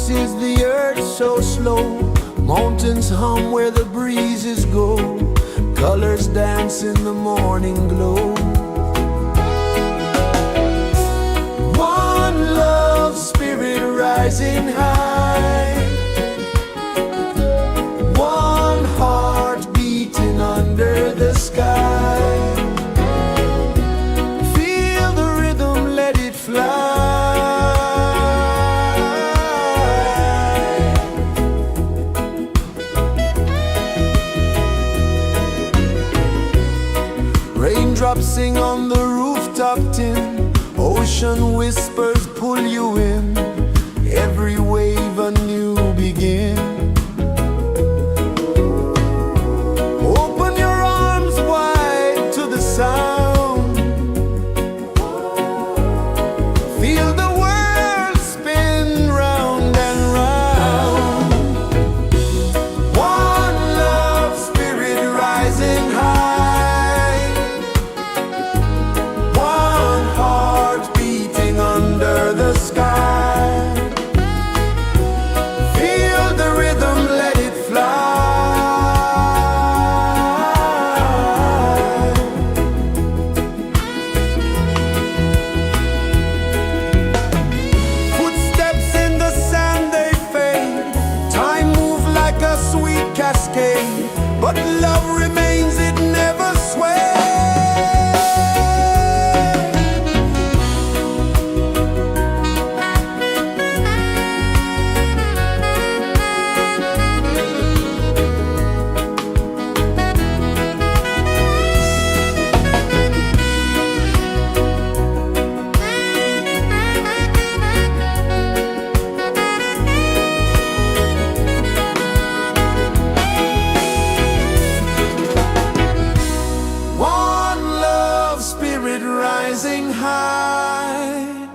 pulses the earth so slow. Mountains hum where the breezes go. Colors dance in the morning glow. One love spirit rising high. One heart beating under the sky. Feel the rhythm, let it fly. Raindrops sing on the rooftop tin. Ocean whispers pull you in. Every wave a new begin. Open your arms wide to the sound. Feel the world spin round and round. One love spirit rising high. One heart beating under the sky. Feel the rhythm, let it fly. Footsteps in the sand, they fade. Time moves like a sweet cascade, but love remains, it never sways. One love spirit rising high.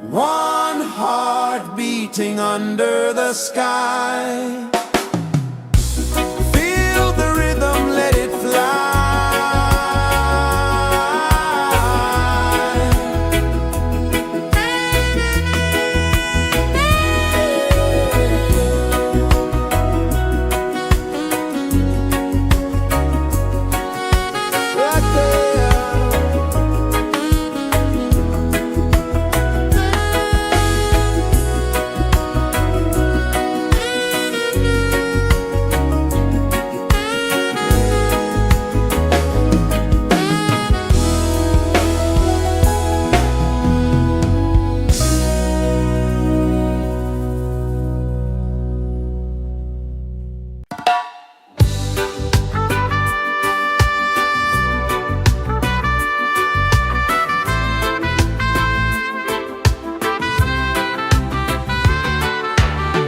One heart beating under the sky. Feel the rhythm, let it fly. Right there.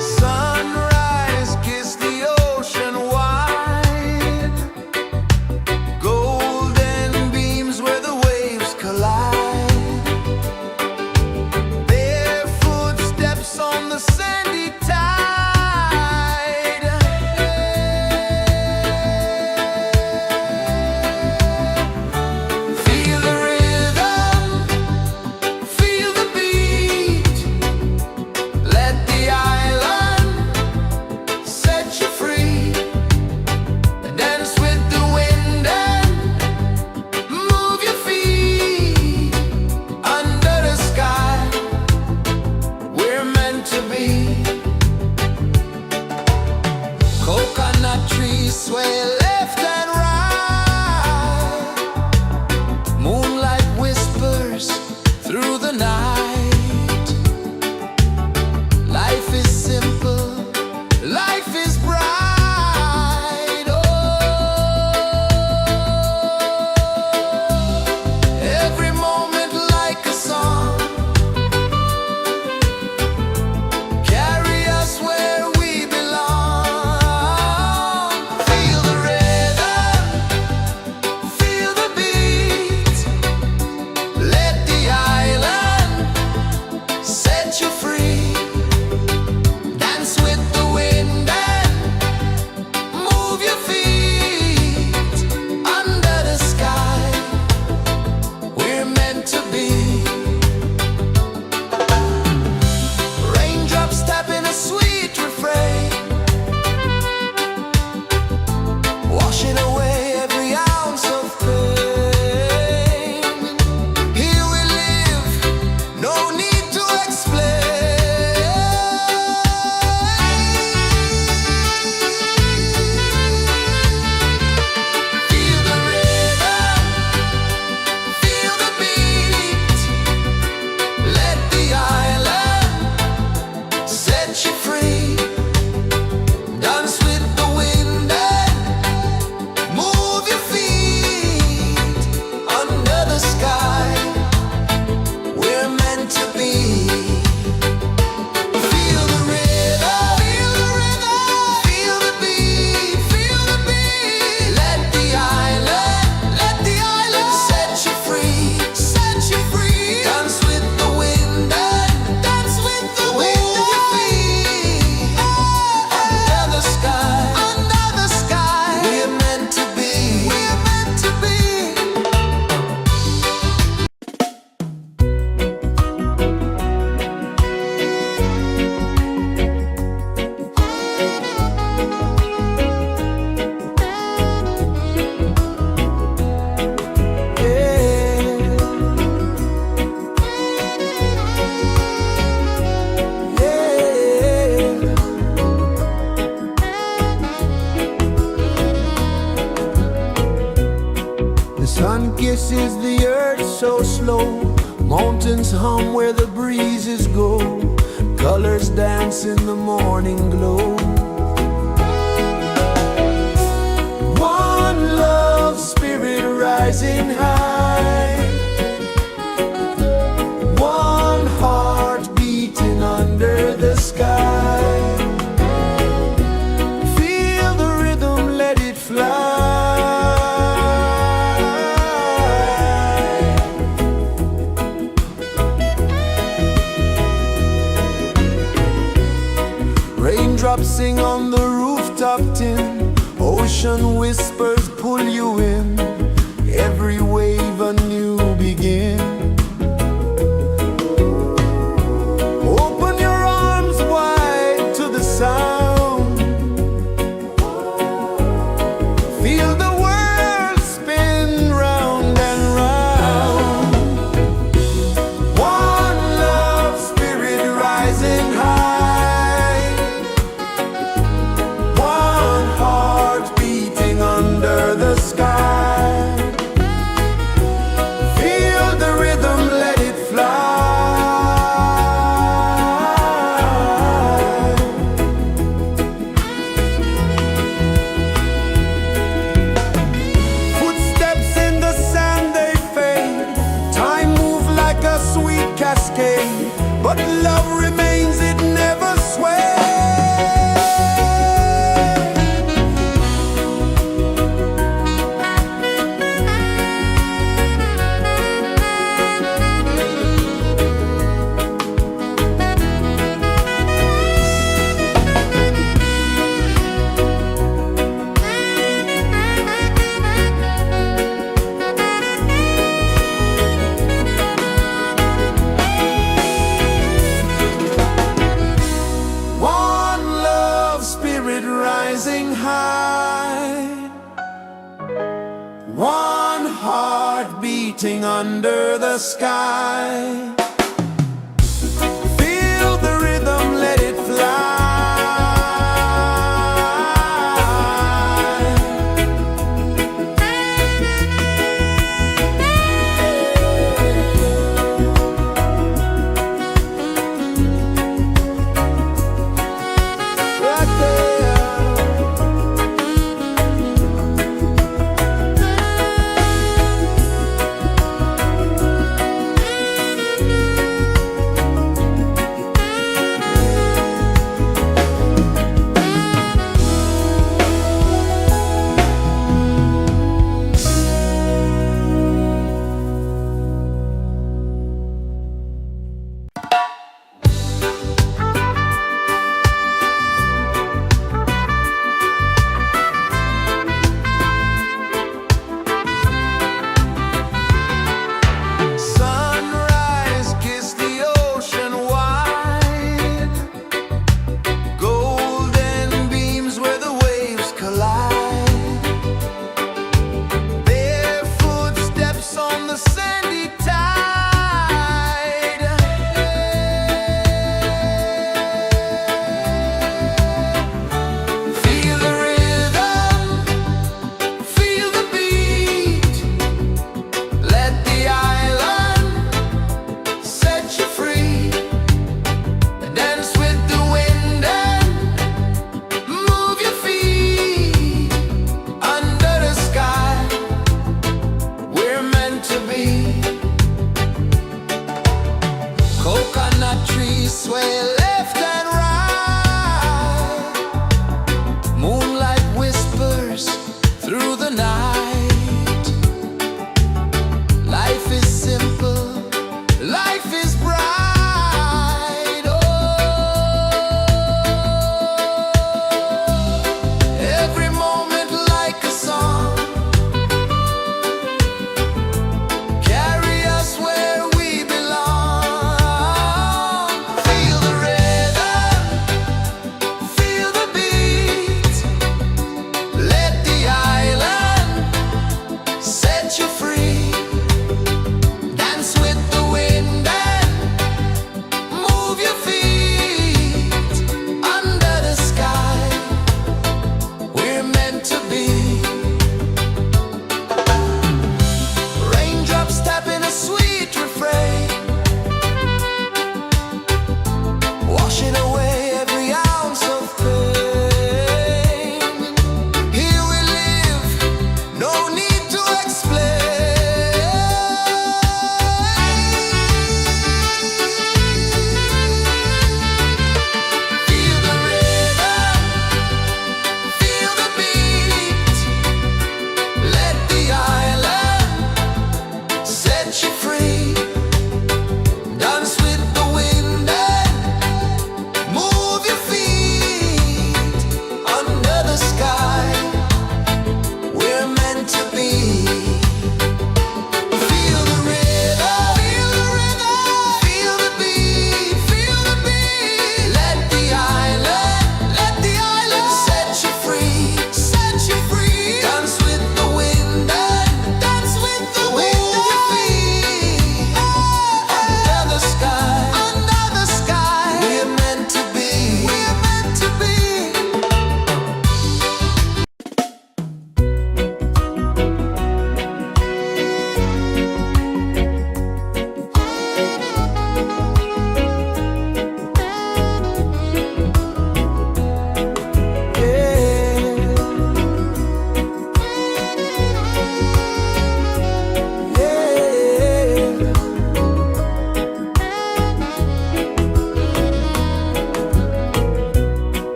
Sunrise, kiss the ocean wide. Golden beams where the waves collide. Barefoot steps on the sandy tide. Feel the rhythm, feel the beat. Let the island set you free. Dance with the wind and move your feet. Under the sky, we're meant to be. Coconut trees sway left and right. Moonlight whispers through the night. Life is simple, life is bright. Oh, every moment like a song. Carry us where we belong. Feel the rhythm, kisses the earth so slow. Mountains hum where the breezes go. Colors dance in the morning glow. One love spirit rising high. One heart beating under the sky. Feel the rhythm, let it fly. Raindrops sing on the rooftop tin. Ocean whispers pull you in. Every wave a new begin. Open your arms wide to the sound. Feel the world spin round and round. One love spirit rising high. One heart beating under the sky. Feel the rhythm, let it fly. Footsteps in the sand, they fade. Time moves like a sweet cascade, but love remains, it never sways. One love spirit rising high. One heart beating under the sky. Feel the rhythm, let it fly. Right there.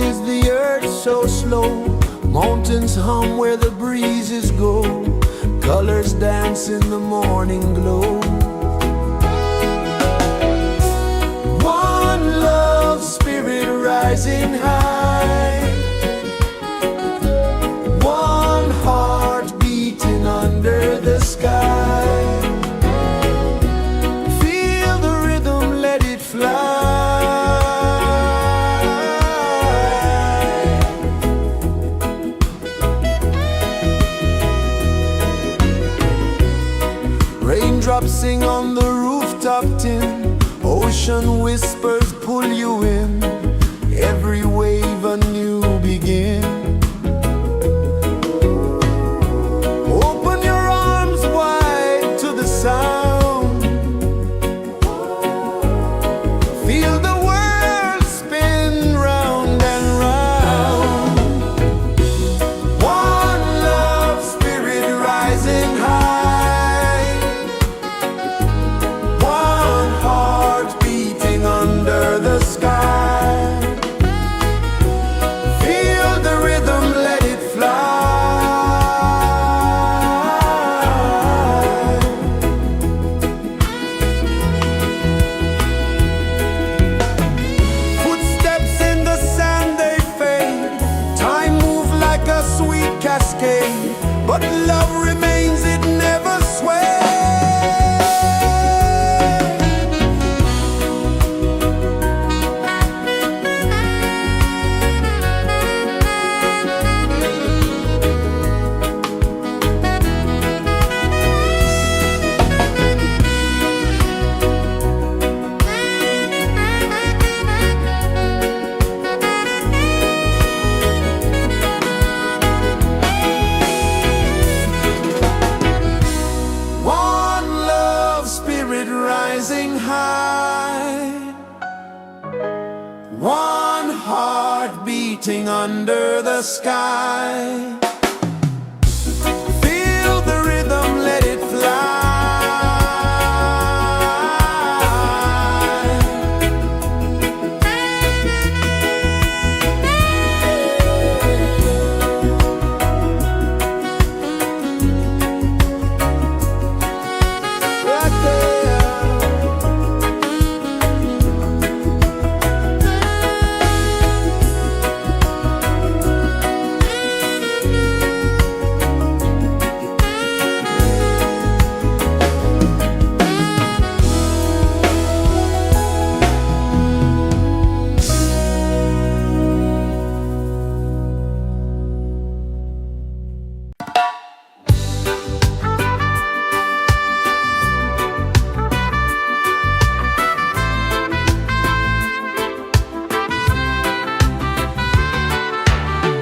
is the earth so slow? Mountains hum where the breezes go. Colors dance in the morning glow. One love spirit rising high. One heart beating under the sky. Feel the rhythm, let it fly. Raindrops sing on the rooftop tin. Ocean whispers pull you in. Every wave a new begin. Open your arms wide to the sound. Feel the world spin round and round. One love spirit rising high. One heart beating under the sky. Feel the rhythm, let it fly. Footsteps in the sand, they fade. Time moves like a sweet cascade, but love remains, it never sways. One love spirit rising high. One heart beating under the sky. Feel the rhythm, let it fly. Right there.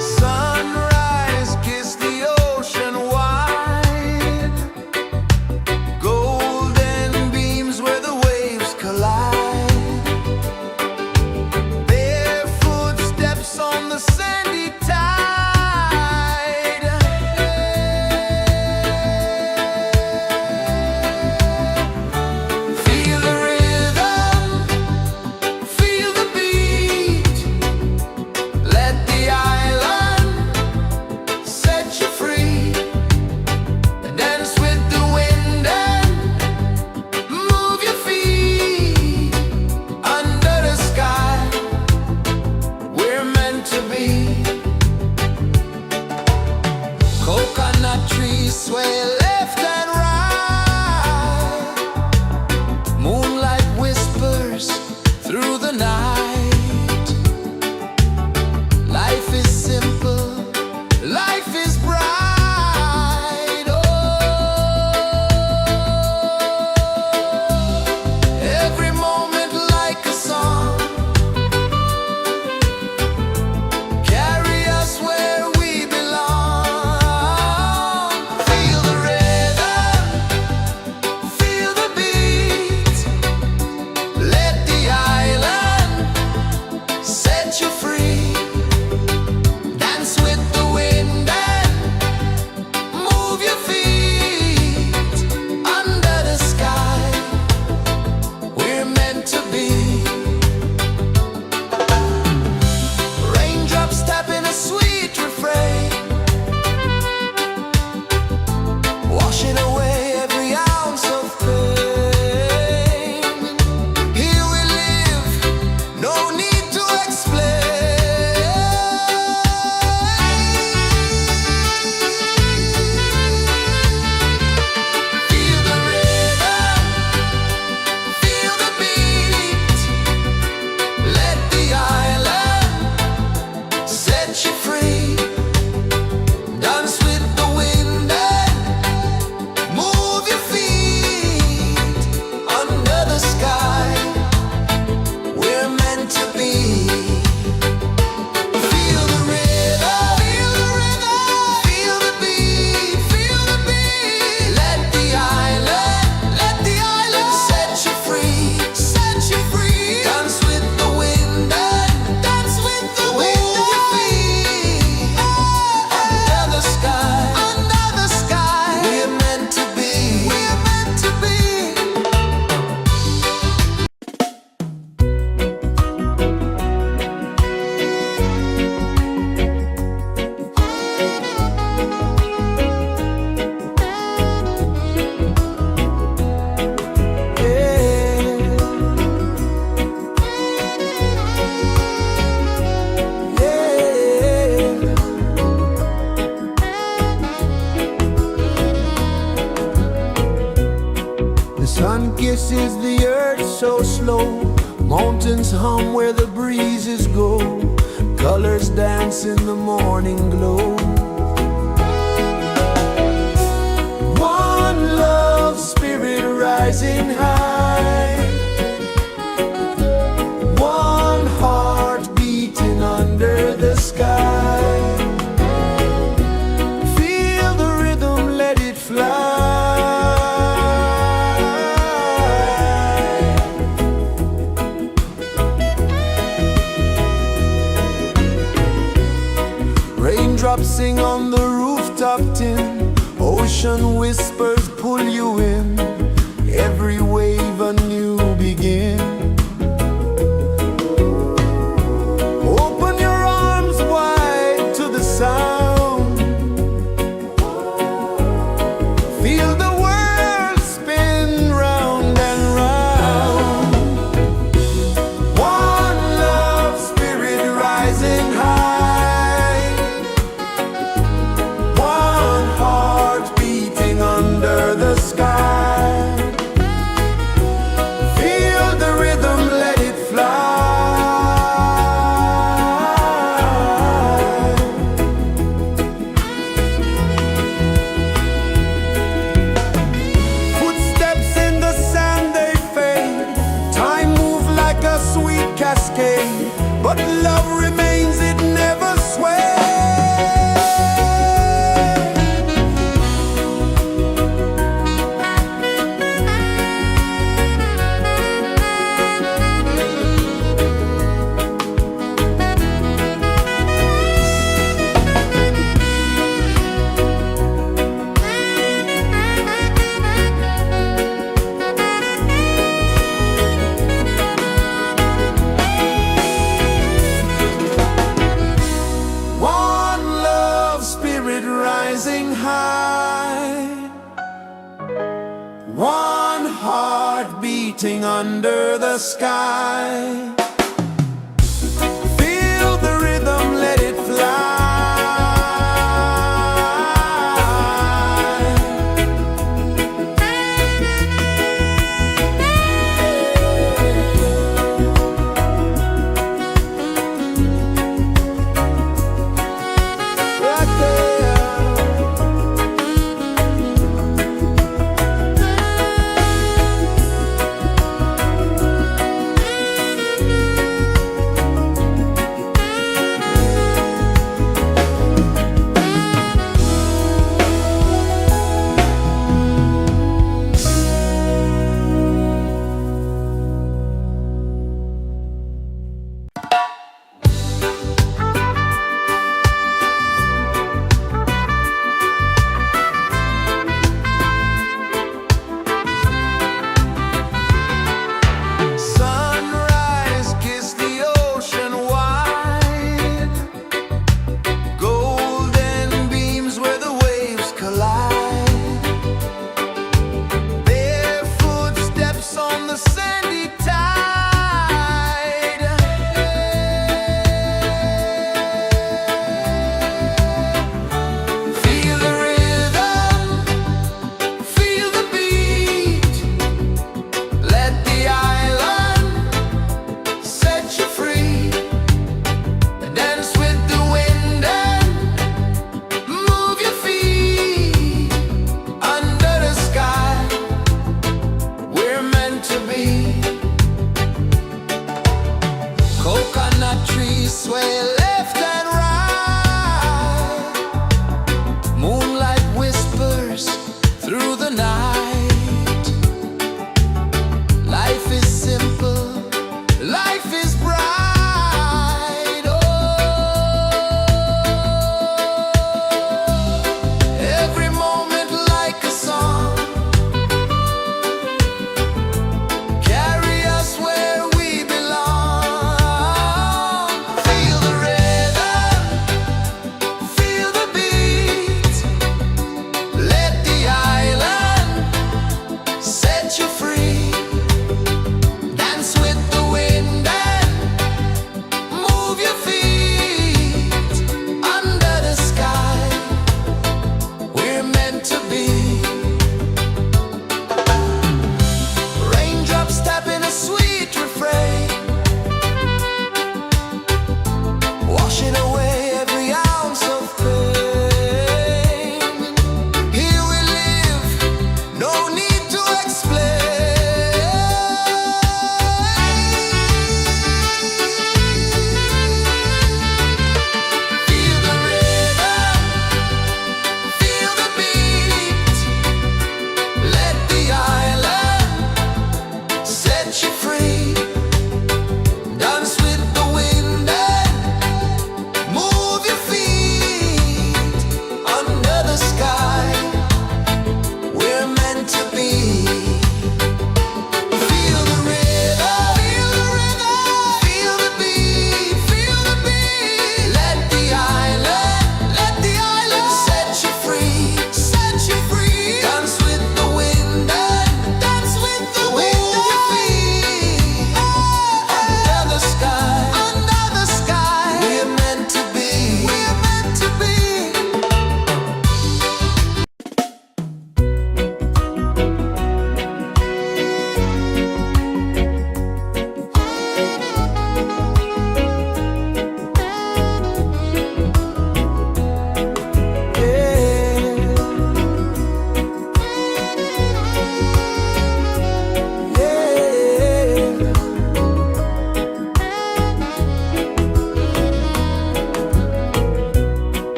Sunrise, kiss the ocean wide. Golden beams where the waves collide. Bare footsteps on the sandy tide. Feel the rhythm, feel the beat. Let the island set you free. Dance with the wind and move your feet. Under the sky, we're meant to be. Coconut trees sway left and right. Moonlight whispers through the night. Life is simple, life is bright. Oh, every moment like a song. Carry us where we belong. Feel the rhythm. so slow. Mountains hum where the breezes go. Colors dance in the morning glow. One love, spirit rising high. One heart beating under the sky. Feel the rhythm, let it fly. Raindrops sing on the rooftop tin. Ocean whispers pull you in. Every wave a new begin. Open your arms wide to the sound. Feel the world spin round and round. One love, spirit rising high. One heart beating under the sky. Feel the rhythm, let it fly. Footsteps in the sand, they fade. Time moves like a sweet cascade, but love remains, it never sways. One love, spirit rising high. One heart beating under the sky. Feel the rhythm, let it fly. Right there.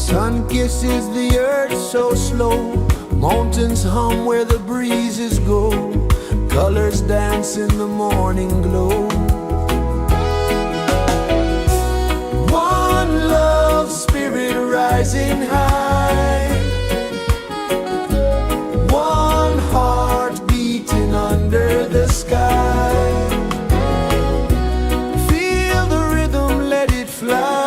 Sun kisses the earth so slow, mountains hum where the breezes go, colors dance in the morning glow. One love spirit rising high, one heart beating under the sky. Feel the rhythm, let it fly.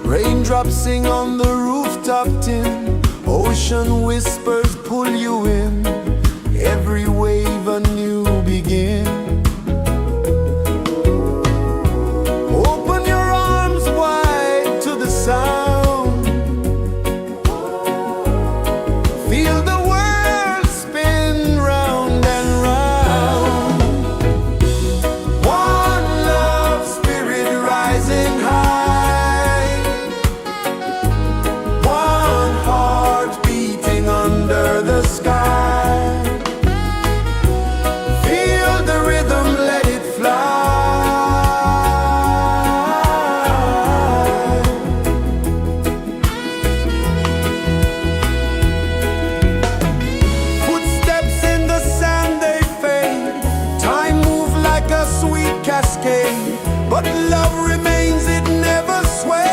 Raindrops sing on the rooftop tin, ocean whispers pull you in, every wave a new begin. Open your arms wide to the sound, feel the world spin round and round. One love spirit rising high, one heart beating under the sky. Feel the rhythm, let it fly. Footsteps in the sand, they fade, time moves like a sweet cascade, but love remains, it never sways.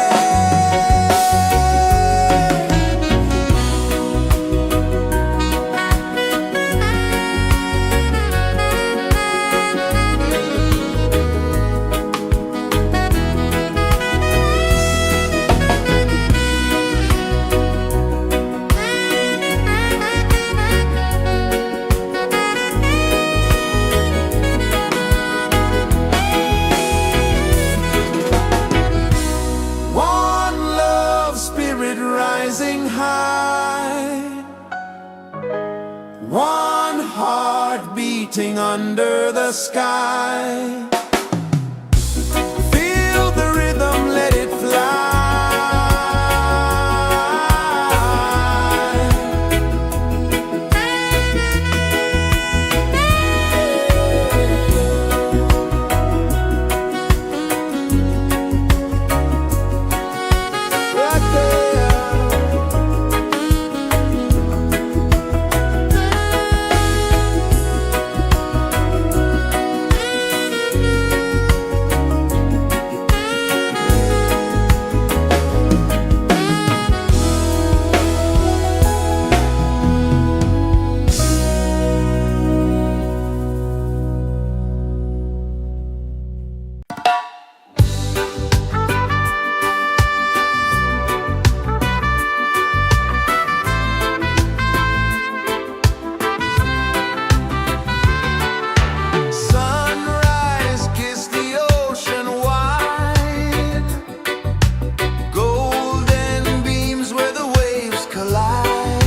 One love spirit rising high, one heart beating under the sky. Feel the rhythm, let it fly. Right there. Sunrise, kiss the ocean wide, golden beams where the waves collide,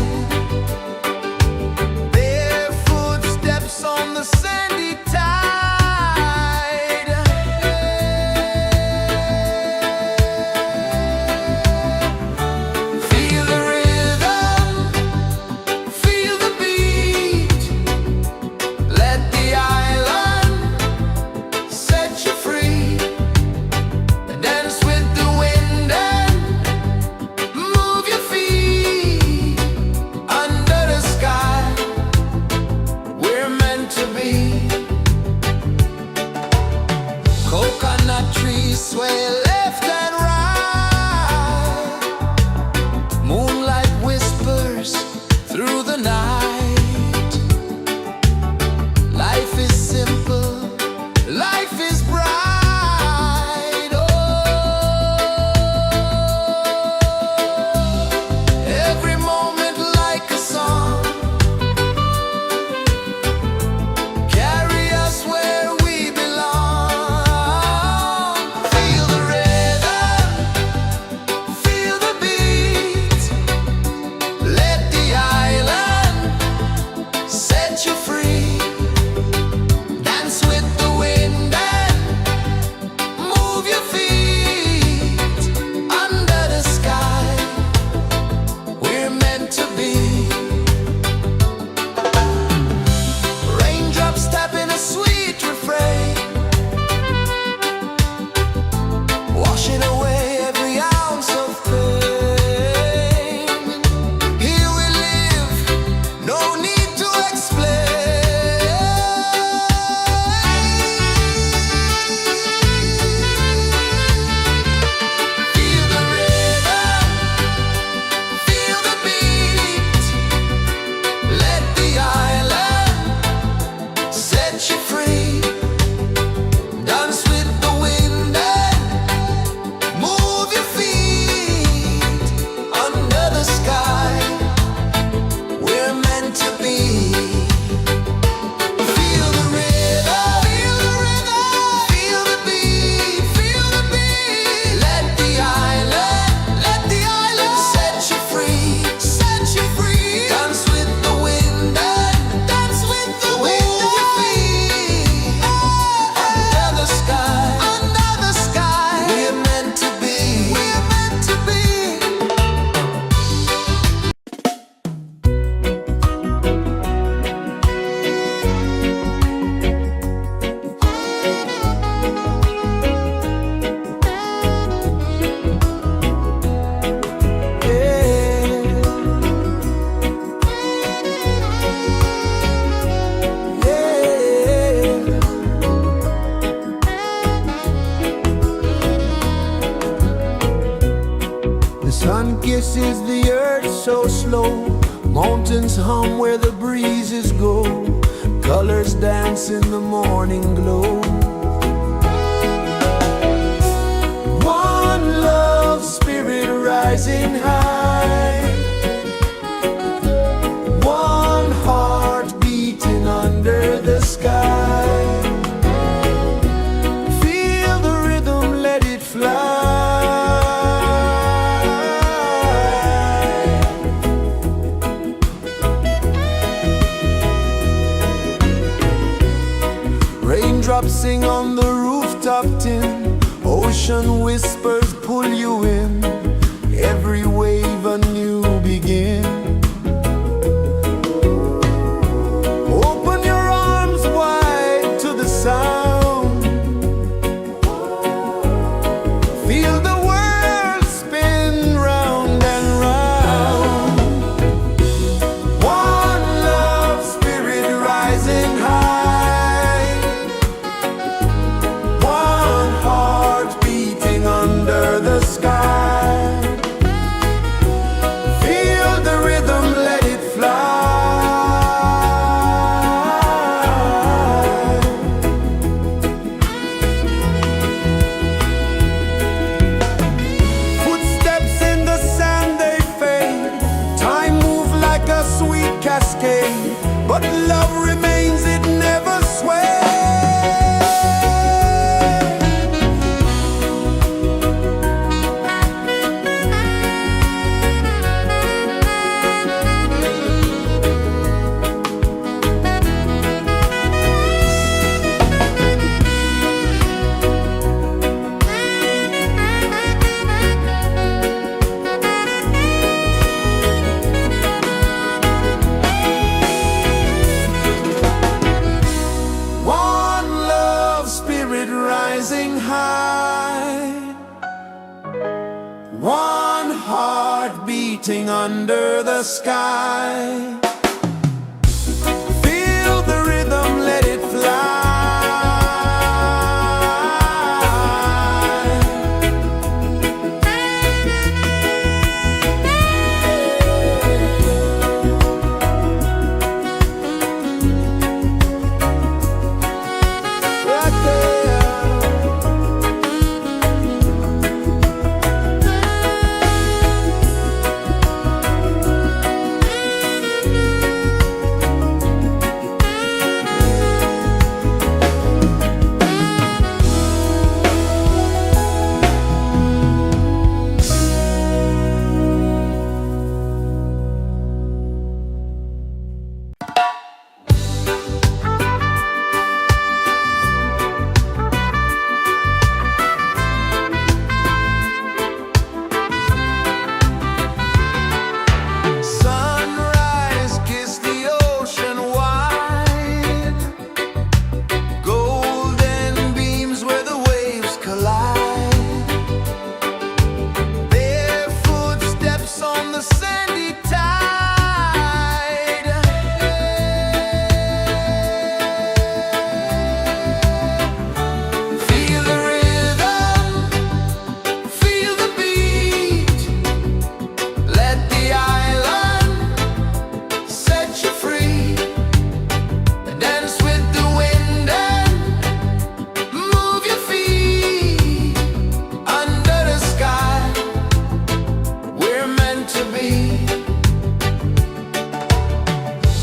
barefoot steps on the sandy tide. Feel the rhythm, feel the beat, let the island set you free. Dance with the wind and move your feet under the sky. We're meant to be. Coconut trees sway left and right, moonlight whispers through the night. Life is simple, life is bright. Oh, every moment like a song, carry us where we belong. Feel the rhythm, feel the beat, let the island rejoices the earth so slow. Mountains hum where the breezes go. Colors dance in the morning glow. One love spirit rising high. One heart beating under the sky. Feel the rhythm, let it fly. Raindrops sing on the rooftop tin. Ocean whispers pull you in. Every wave a new begin. Open your arms wide to the sound. Feel the world spin round and round. One love spirit rising high. One heart beating under the sky. Feel the rhythm, let it fly. Footsteps in the sand, they fade. Time moves like a sweet cascade, but love remains, it never sways. One love spirit rising high. One heart beating under the sky. Feel the rhythm, let it fly. Right there. Sunrise, kiss the ocean wide. Golden beams where the waves collide. Barefoot steps on the sandy tide. Feel the rhythm, feel the beat. Let the island set you free. Dance with the wind and move your feet. Under the sky, we're meant to be.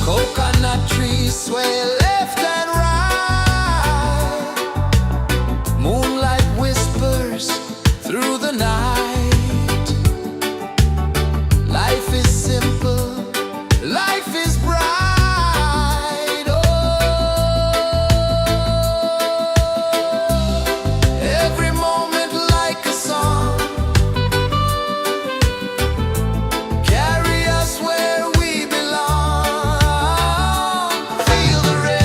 Coconut trees sway left and right. Moonlight whispers through the night. Life is simple, life is bright. Oh, every moment like a song. Carry us where we belong. Feel the rhythm.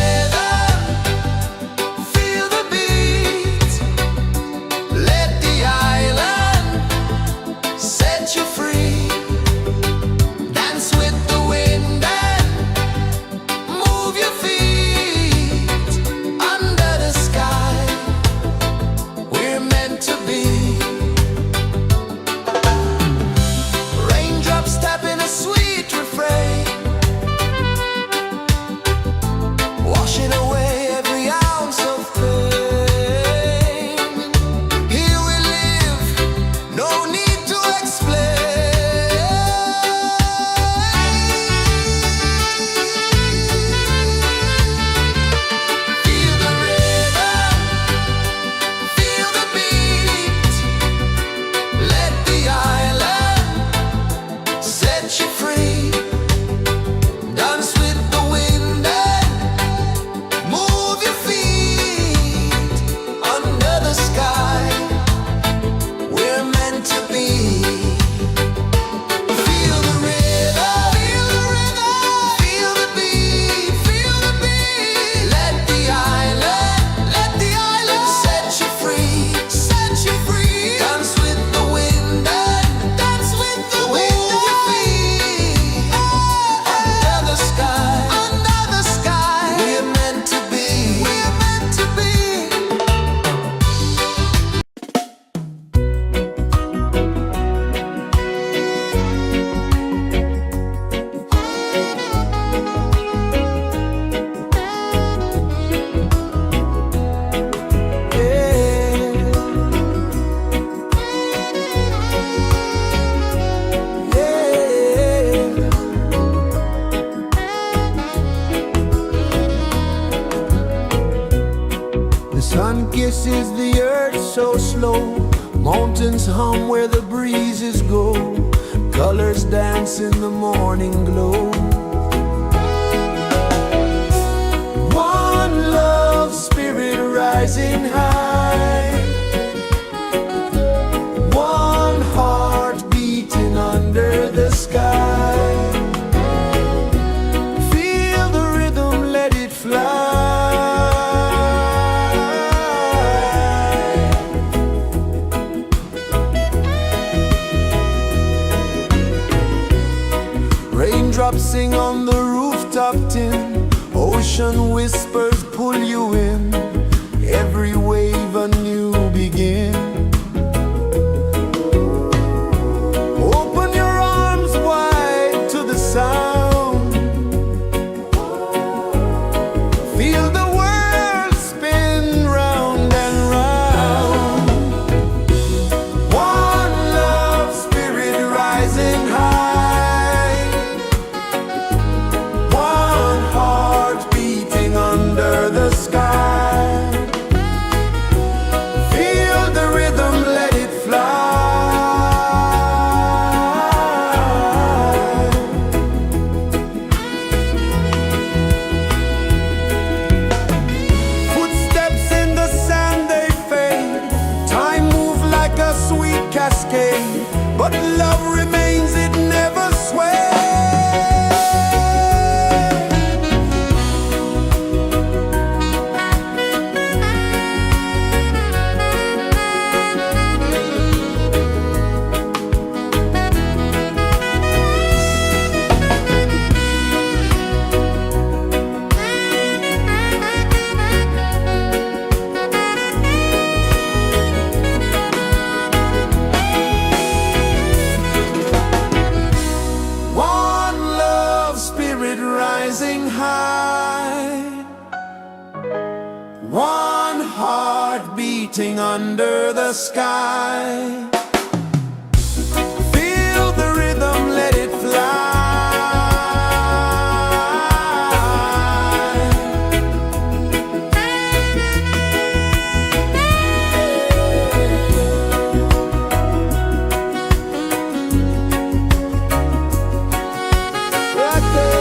Sun kisses the earth so slow, mountains hum where the breezes go, colors dance in the morning glow. One love spirit rising high, one heart beating under the sky. Feel the rhythm, let it fly. Raindrops sing on the rooftop tin, ocean whispers pull you in, every wave a new begin. Open your arms wide to the sound, feel the world spin round and round. One love spirit rising high, one heart beating under the sky. Feel the rhythm, let it fly. Footsteps in the sand, they fade, time moves like a sweet cascade, but love remains, it never sways. One love spirit rising high, one heart beating under the sky. Feel the rhythm, let it fly. Right there.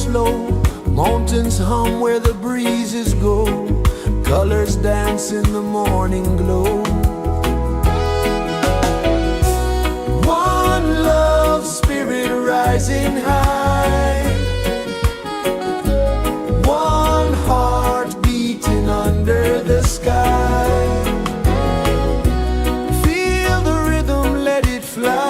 flow, mountains hum where the breezes go, colors dance in the morning glow. One love, spirit rising high, one heart beating under the sky. Feel the rhythm, let it fly.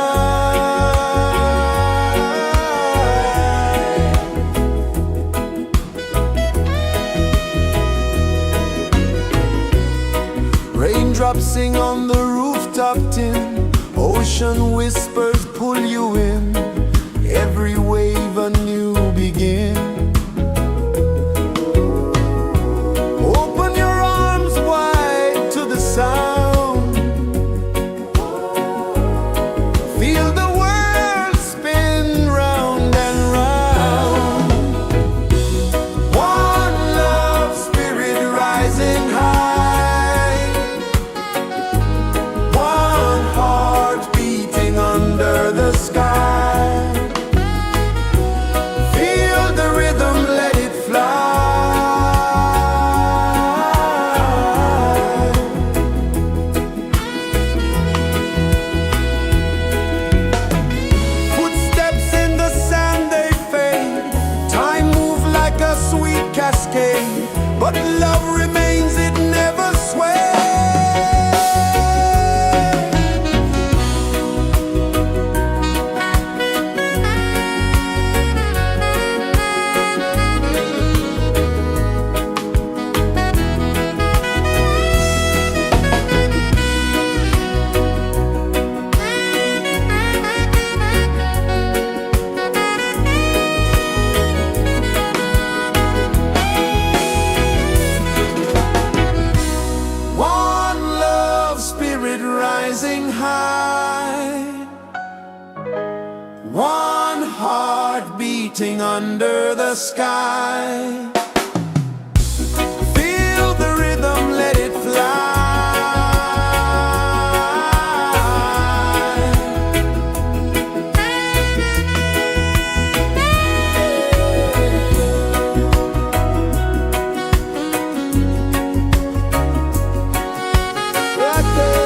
Raindrops sing on the rooftop tin, ocean whispers pull you in, every wave a new begin. Open your arms wide to the sound, feel the world spin round and round. One love, spirit rising high, one heart beating under the sky. Feel the rhythm, let it fly. Footsteps in the sand, they fade, time moves like a sweet cascade, but love remains, it never sways. One love, spirit rising high, one heart beating under the sky. Feel the rhythm, let it fly. Right there.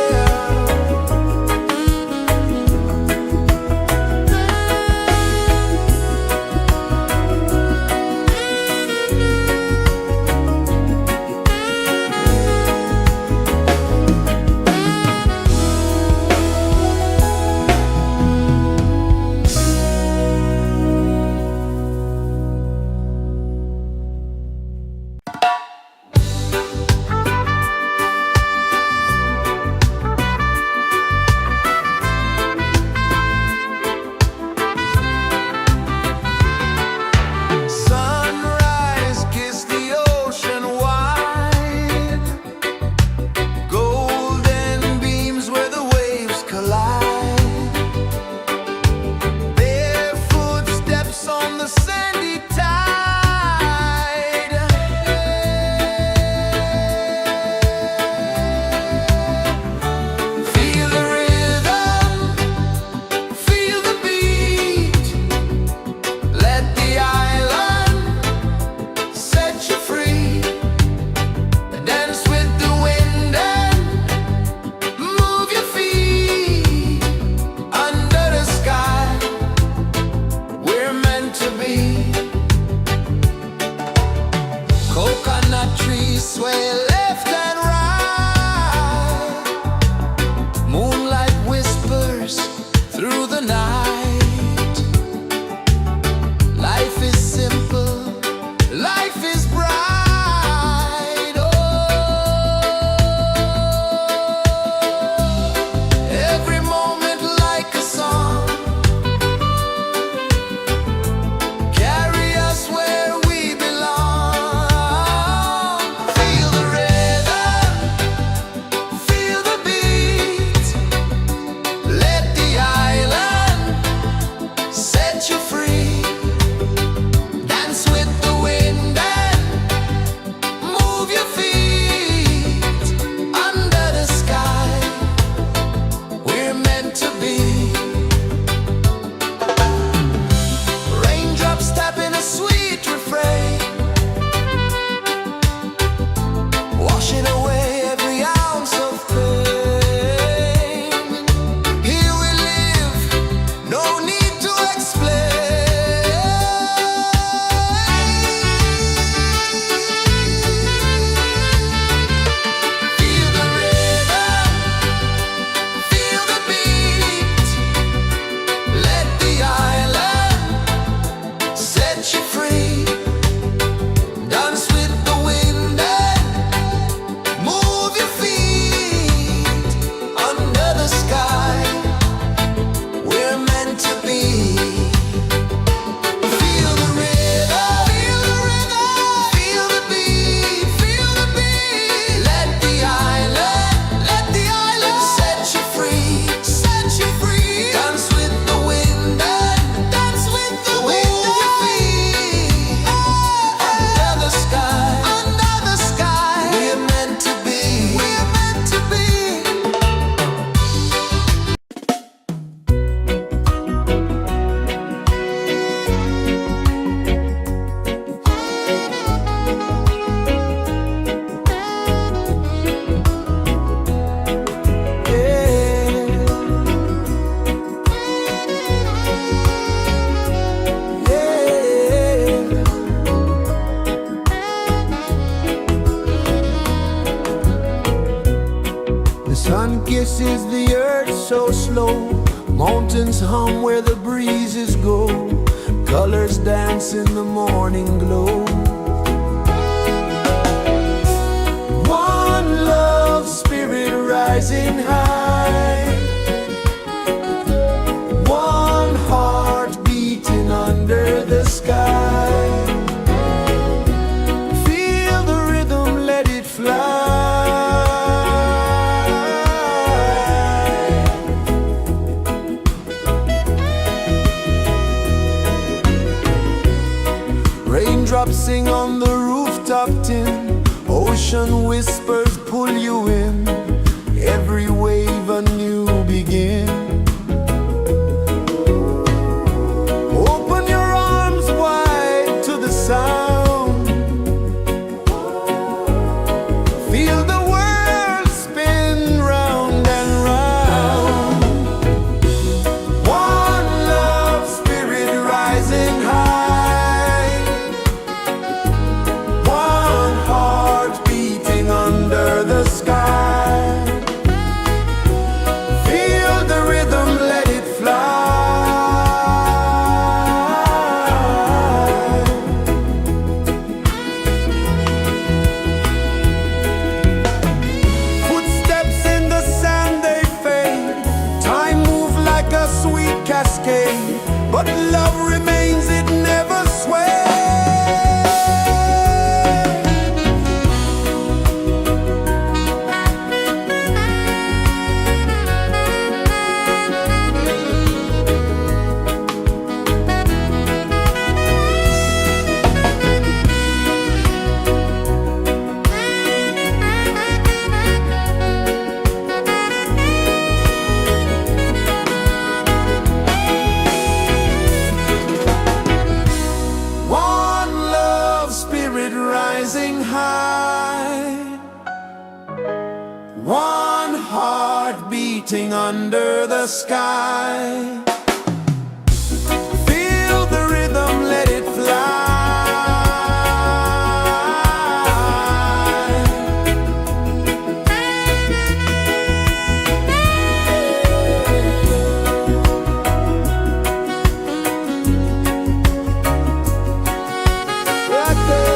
Sunrise, kiss the ocean wide, golden beams where the waves collide, bare footsteps on the sandy tide. Feel the rhythm, feel the beat, let the island set you free. Dance with the wind and move your feet under the sky. We're meant to be. Coconut trees sway left and right, moonlight whispers through the night. Life is simple, life is bright. Oh, every moment like a song, carry us where we belong. Feel the rhythm. places the earth so slow. Mountains hum where the breezes go. Colors dance in the morning glow. One love spirit rising high. One heart beating under the sky. Feel the rhythm, let it fly. Raindrops sing on the rooftop tin. Ocean whispers pull you in. Every wave a new begin. Open your arms wide to the sound. Feel the world spin round and round. One love spirit rising high. One heart beating under the sky. Feel the rhythm, let it fly. Footsteps in the sand, they fade. Time moves like a sweet cascade, but love remains, it never sways. One love spirit rising high. One heart beating under the sky. Feel the rhythm, let it fly. Right there.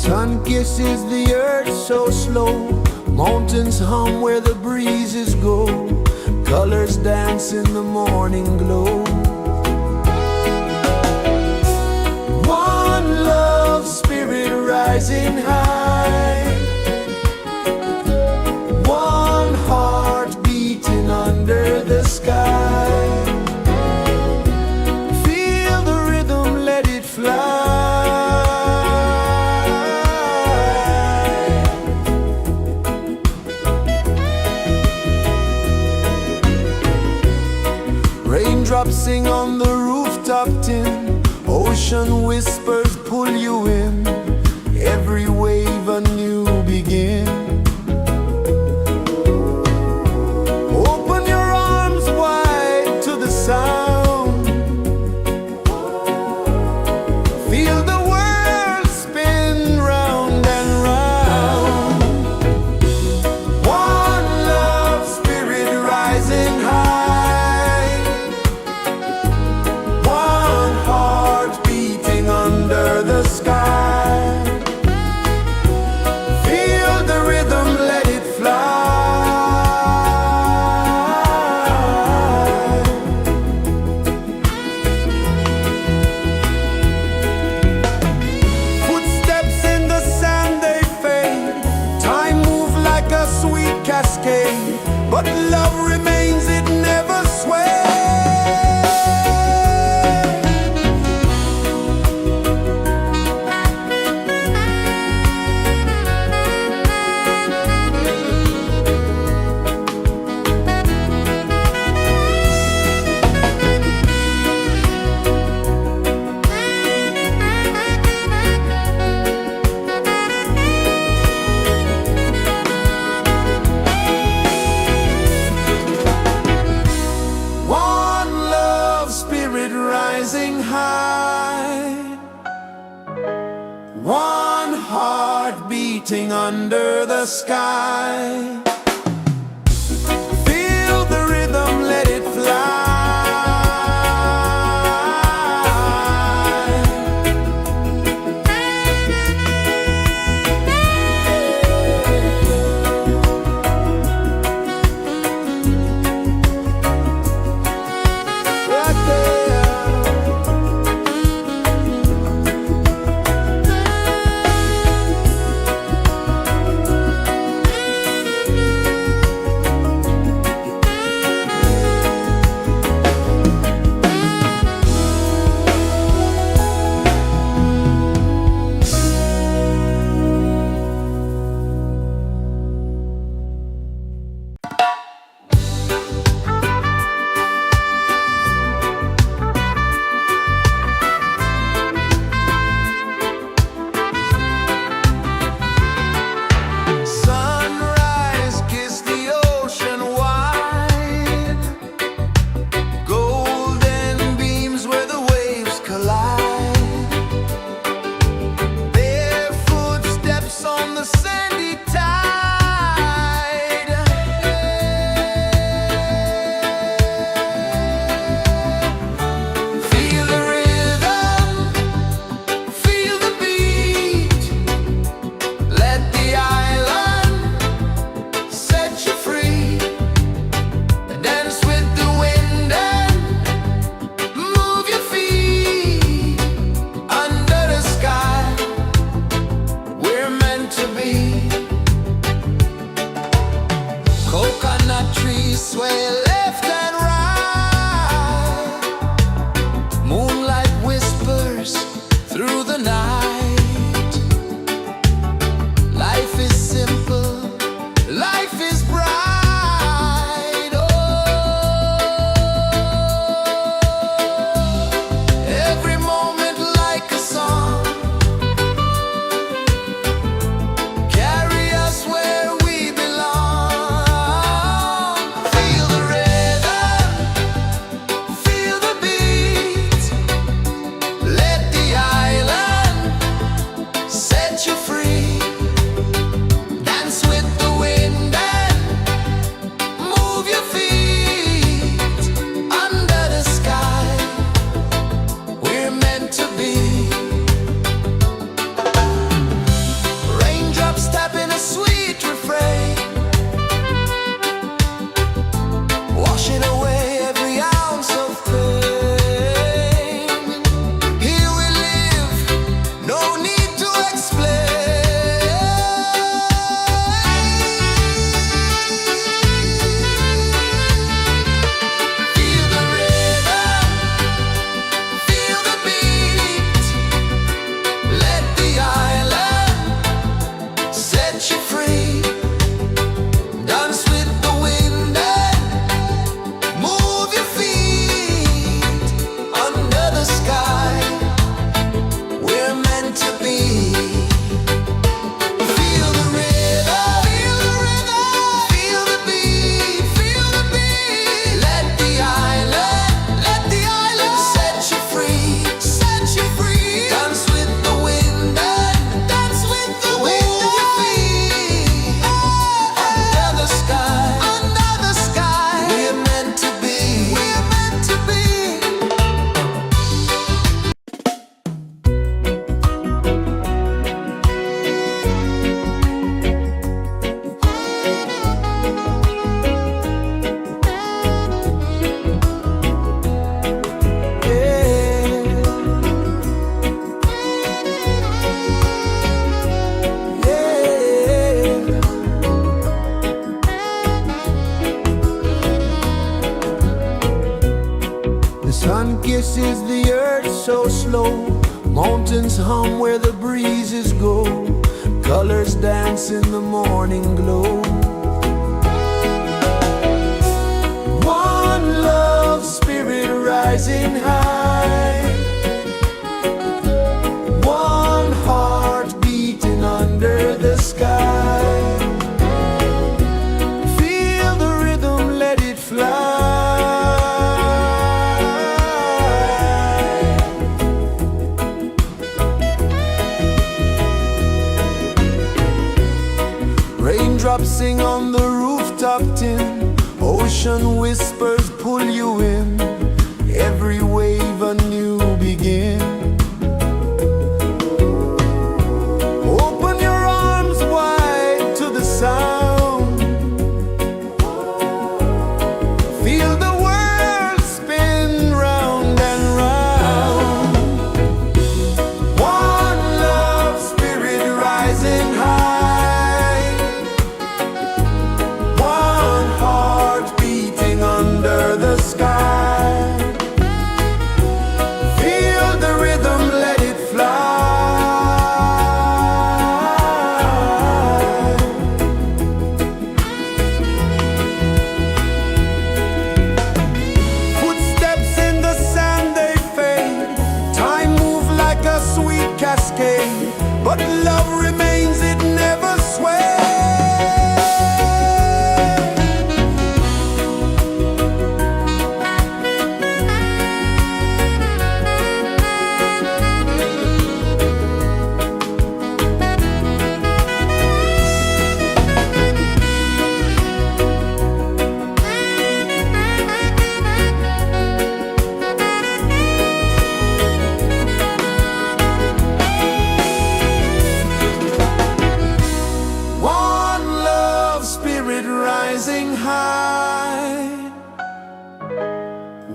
Sun kisses the earth so slow, mountains hum where the breezes go, colors dance in the morning glow. One love spirit rising high, one heart beating under the sky. Feel the rhythm, let it fly. Raindrops sing on the rooftop tin, ocean whispers pull you in, every wave a new begin. Open your arms wide to the sound, feel the world spin round and round. One love spirit rising high, one heart beating under the sky. Feel the rhythm, let it fly. Footsteps in the sand, they fade, time moves like a sweet cascade, but love remains, it never sways. One love spirit rising high, one heart beating under the sky. Feel the rhythm, let it fly. Right there. Sunrise, kiss the ocean wide, golden beams where the waves collide, bare footsteps on the sandy tide. Feel the rhythm, feel the beat, let the island set you free. Dance with the wind and move your feet under the sky. We're meant to be. Coconut trees sway left and right, moonlight whispers through the night. Life is simple, life is bright. Oh, every moment like a song, carry us where we belong. Feel the rhythm, feel the beat, let the island set you free. Dance with the wind and move your feet under the sky. We're meant to be. mountains hum where the breezes go, colors dance in the morning glow. One love spirit rising high, one heart beating under the sky. Feel the rhythm, let it fly. Raindrops sing on the rooftop tin, ocean whispers pull you in, every wave a new begin. Open your arms wide to the sound, feel the world spin round and round. One love spirit rising high, one heart beating under the sky. Feel the rhythm, let it fly. Footsteps in the sand, they fade. Time moves like a sweet cascade, but love remains, it never sways. One love spirit rising high,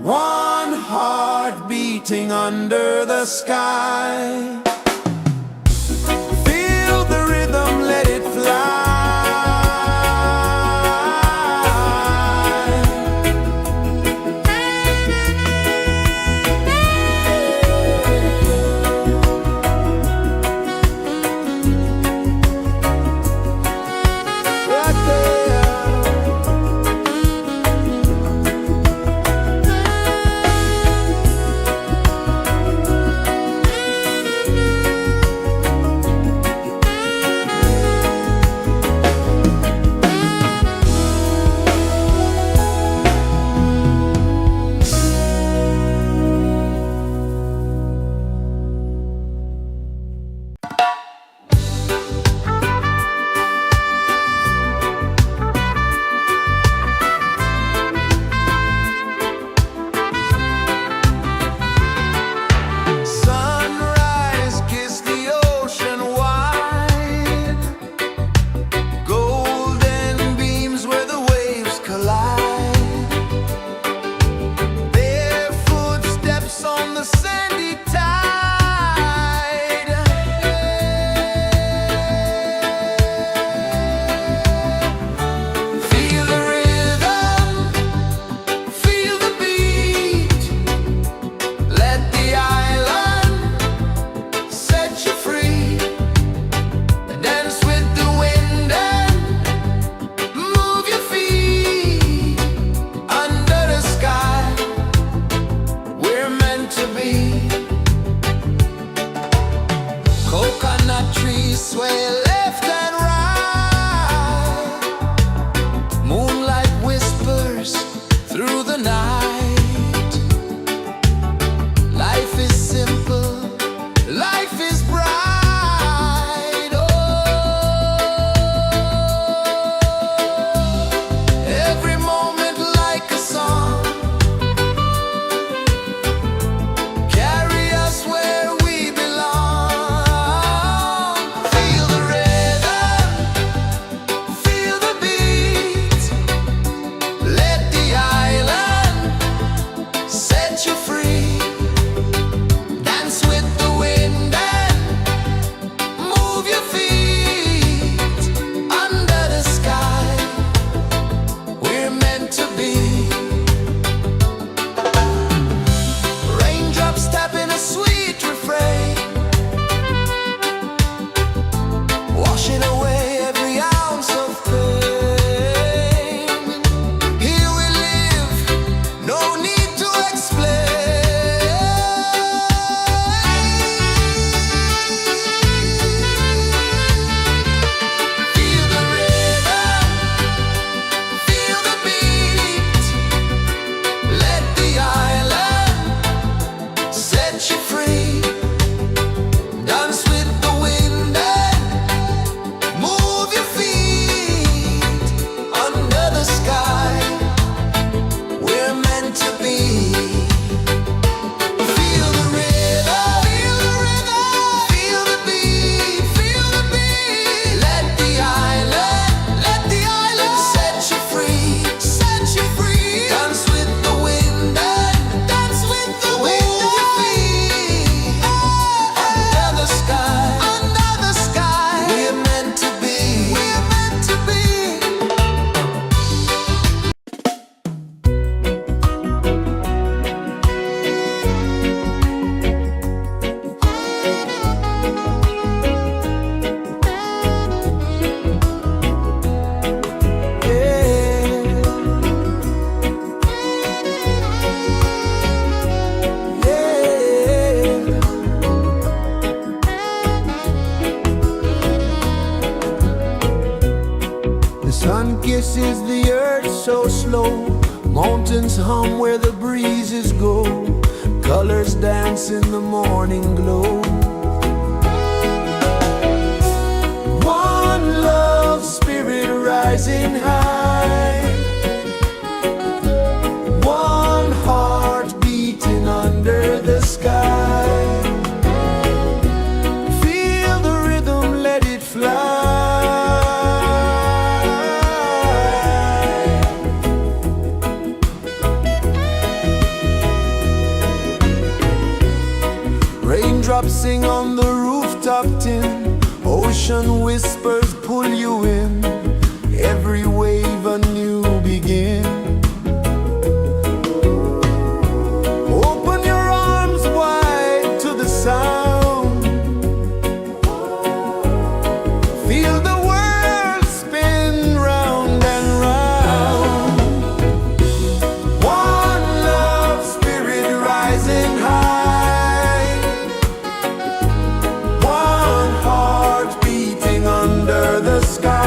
one heart beating under the sky. Feel the rhythm, let it fly. Right there. Sun kisses the earth so slow, mountains hum where the breezes go, colors dance in the morning glow. One love spirit rising high, one heart beating under the sky. Feel the rhythm, let it fly. Raindrops sing on the rooftop tin, ocean whispers pull you in, every wave a new begin. Open your arms wide to the sound, feel the world spin round and round. One love spirit rising high, one heart beating under the sky.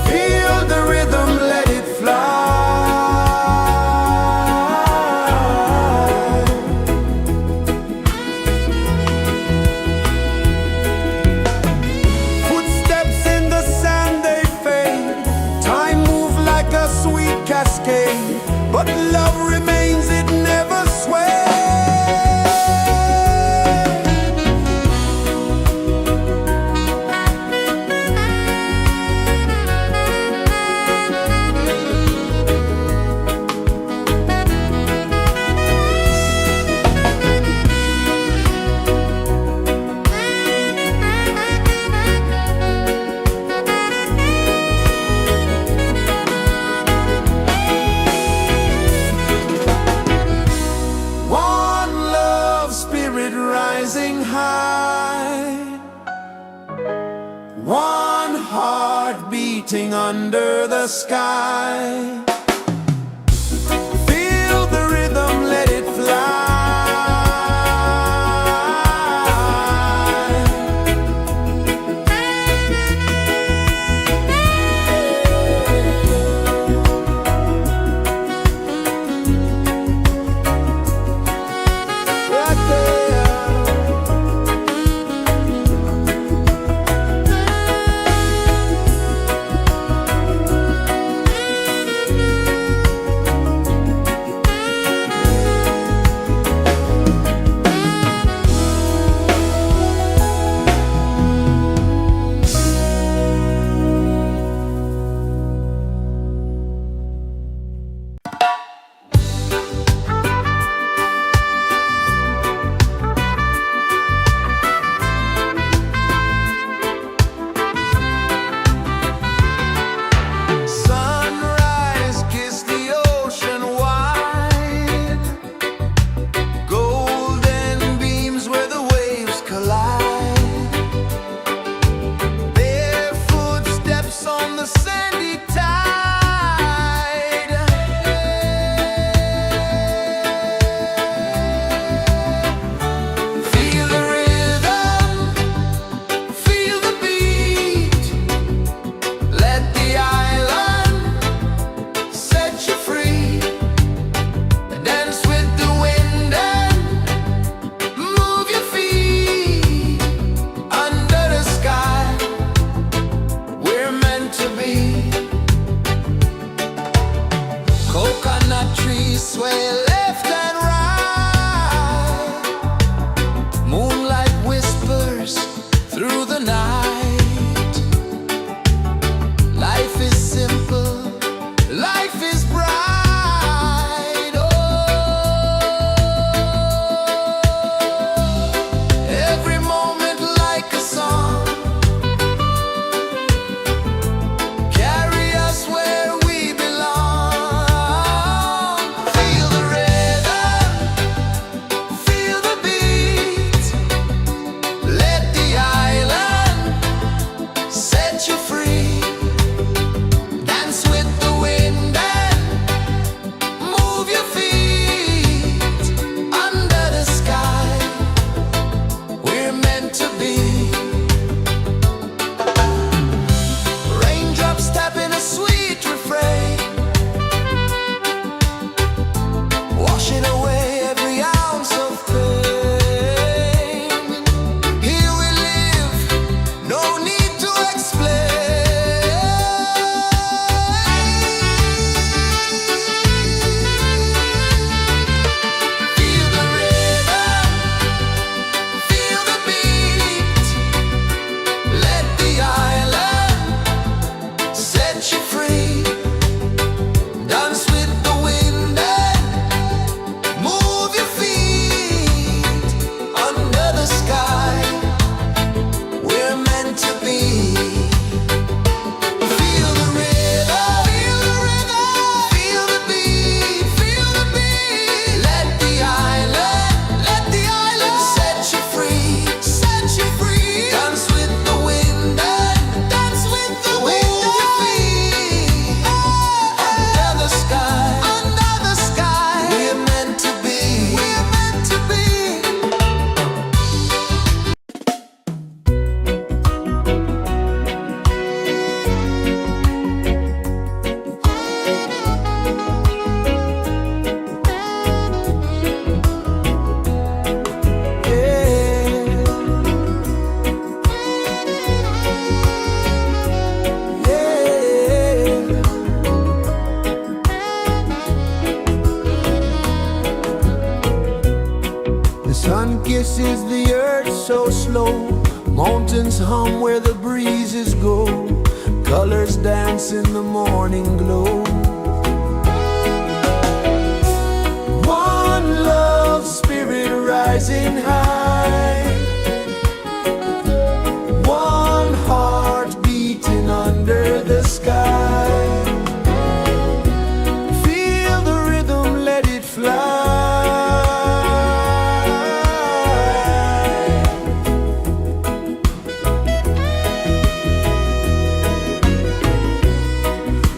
Feel the rhythm, let it fly. Footsteps in the sand, they fade, time moves like a sweet cascade, but love remains, it never sways. One love spirit rising high, one heart beating under the sky. Feel the rhythm, let it fly. Right there. pulses the earth so slow. Mountains hum where the breezes go. Colors dance in the morning glow. One love spirit rising high. One heart beating under the sky. Feel the rhythm, let it fly.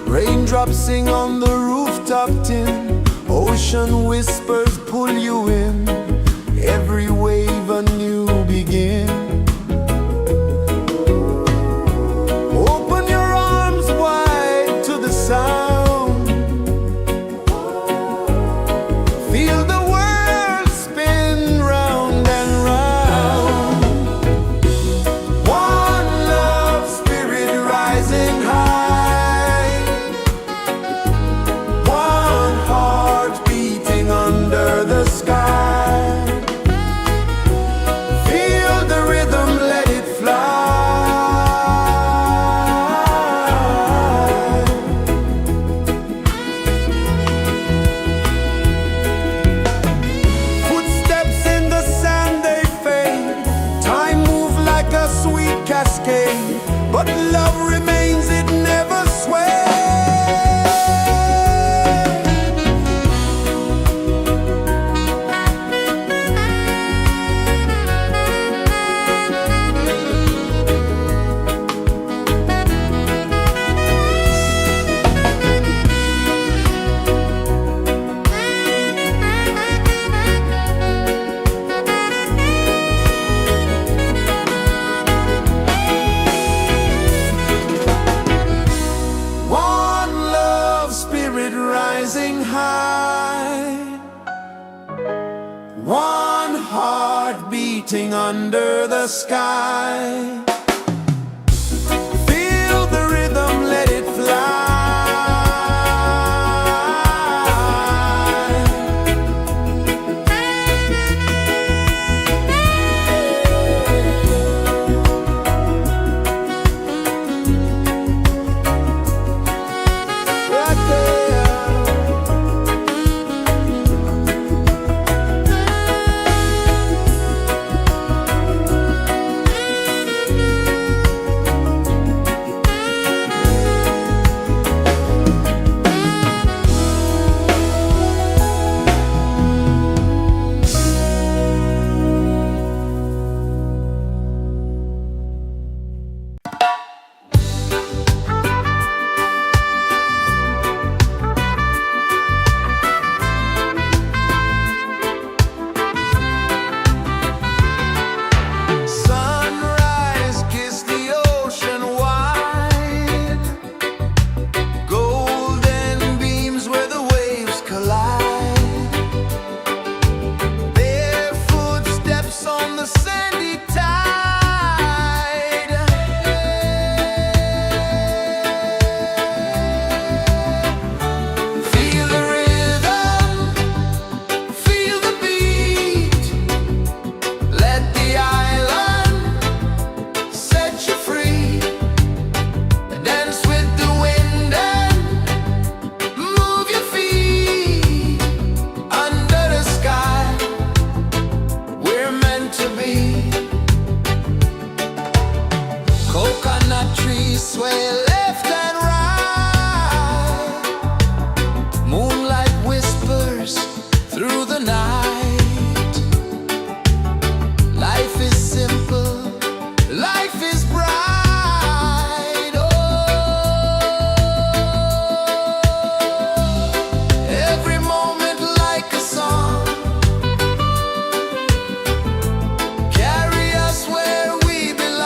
Raindrops sing on the rooftop tin. Ocean whispers pull you in. Every wave a new begin. Open your arms wide to the sound. Feel the world spin round and round. One love spirit rising high. One heart beating under the sky. Feel the rhythm, let it fly. Footsteps in the sand, they fade. Time moves like a sweet cascade, but love remains, it never sways. One love spirit rising high. One heart beating under the sky. Feel the rhythm, let it fly. Right there. Sunrise, kiss the ocean wide. Golden beams where the waves collide. Barefoot steps on the sandy tide. Feel the rhythm, feel the beat. Let the island set you free. Dance with the wind and move your feet. Under the sky, we're meant to be. Coconut trees sway left and right. Moonlight whispers through the night. Life is simple, life is bright. Oh, every moment like a song. Carry us where we belong.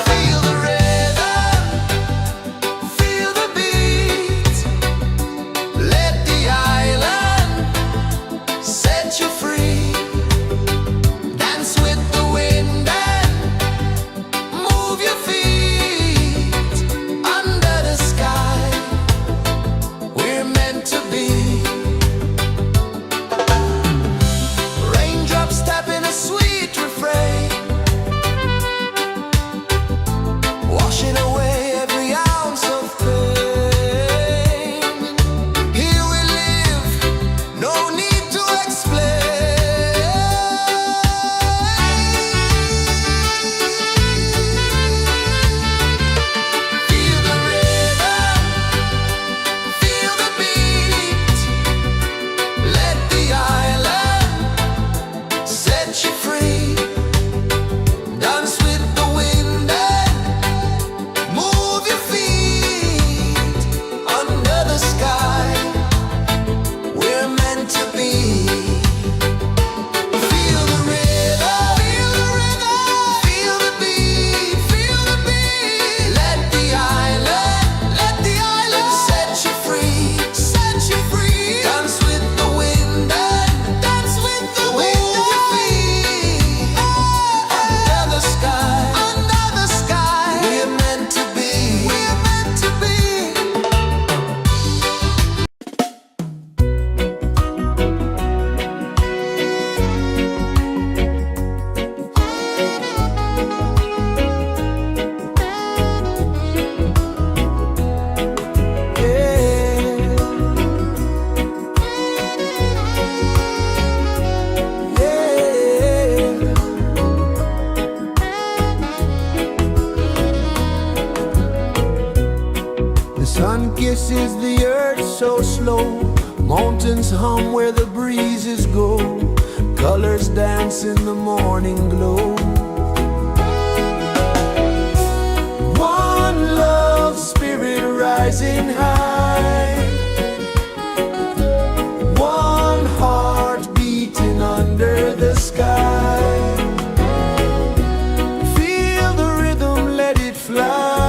Feel the rhythm, kisses the earth so slow. Mountains hum where the breezes go. Colors dance in the morning glow. One love spirit rising high. One heart beating under the sky. Feel the rhythm, let it fly.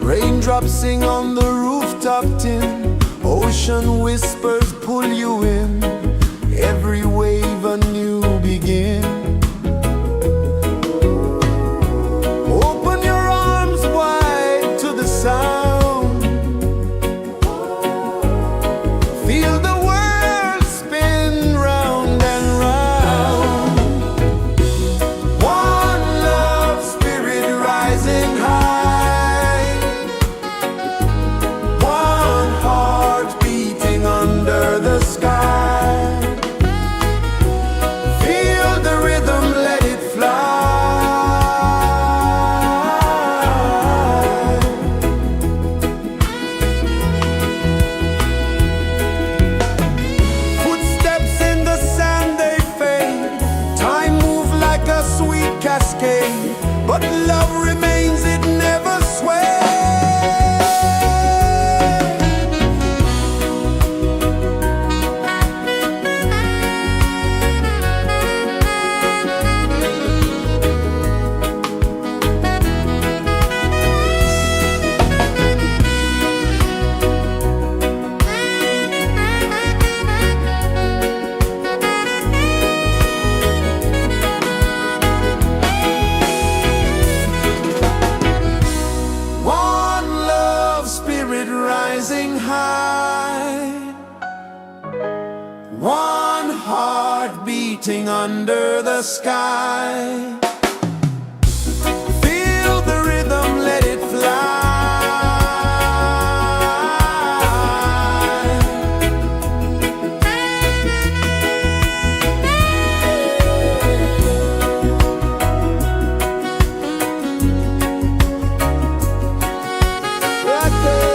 Raindrops sing on the rooftop tin. Ocean whispers pull you in. Every wave a new begin. Open your arms wide to the sound. Feel the world spin round and round. One love spirit rising high. One heart beating under the sky. Feel the rhythm, let it fly. Footsteps in the sand, they fade. Time moves like a sweet cascade, but love remains, it never sways. One love spirit rising high. One heart beating under the sky. Feel the rhythm, let it fly. Right there.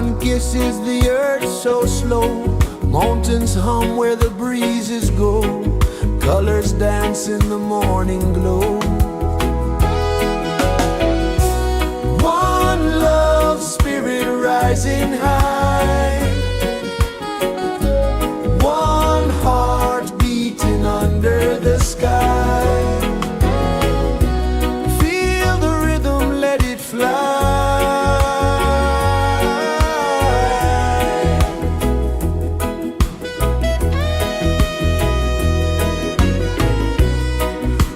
sun kisses the earth so slow. Mountains hum where the breezes go. Colors dance in the morning glow. One love spirit rising high. One heart beating under the sky. Feel the rhythm, let it fly.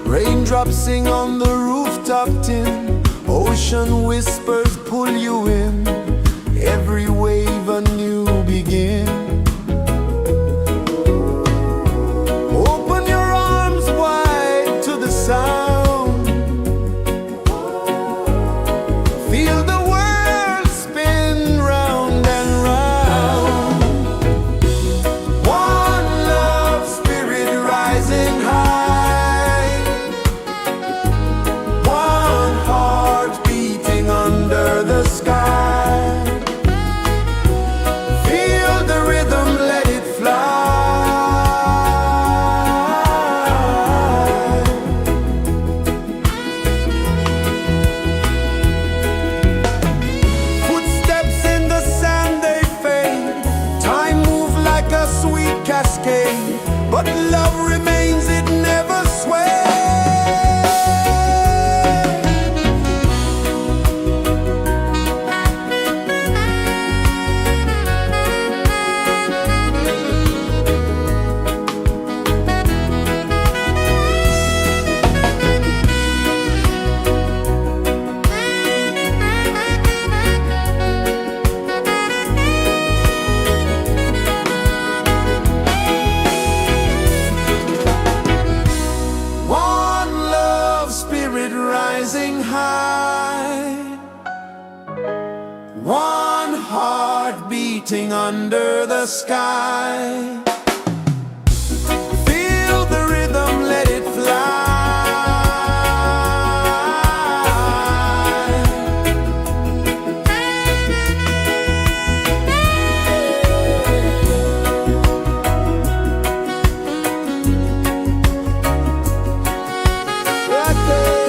Raindrops sing on the rooftop tin. Ocean whispers pull you in. Every wave a new begin. Open your arms wide to the sound. Feel the world spin round and round. One love spirit rising high. One heart beating under the sky. Feel the rhythm, let it fly. Footsteps in the sand, they fade. Time moves like a sweet cascade, but love remains, it never sways. One love spirit rising high. One heart beating under the sky. Feel the rhythm, let it fly. Right there.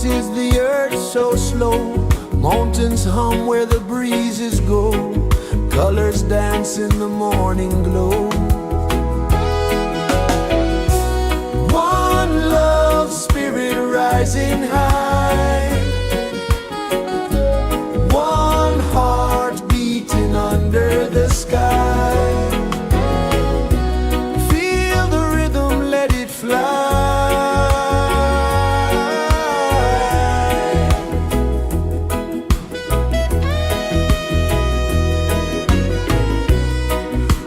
is the earth so slow? Mountains hum where the breezes go. Colors dance in the morning glow. One love, spirit rising high. One heart beating under the sky. Feel the rhythm, let it fly.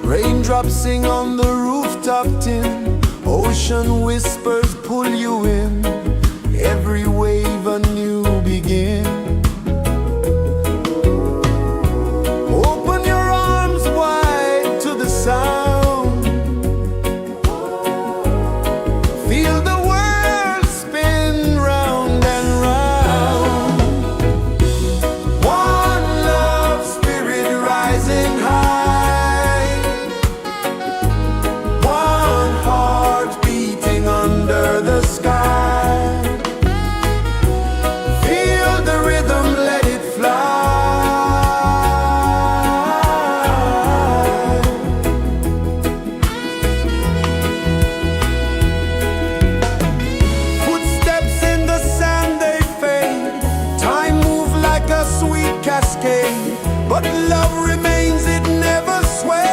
Raindrops sing on the rooftop tin. Ocean whispers pull you in. Every wave a new begin. Open your arms wide to the sound. Feel the world spin round and round. One love, spirit rising high. One heart beating under the sky. Feel the rhythm, let it fly. Footsteps in the sand, they fade. Time moves like a sweet cascade, but love remains, it never sways.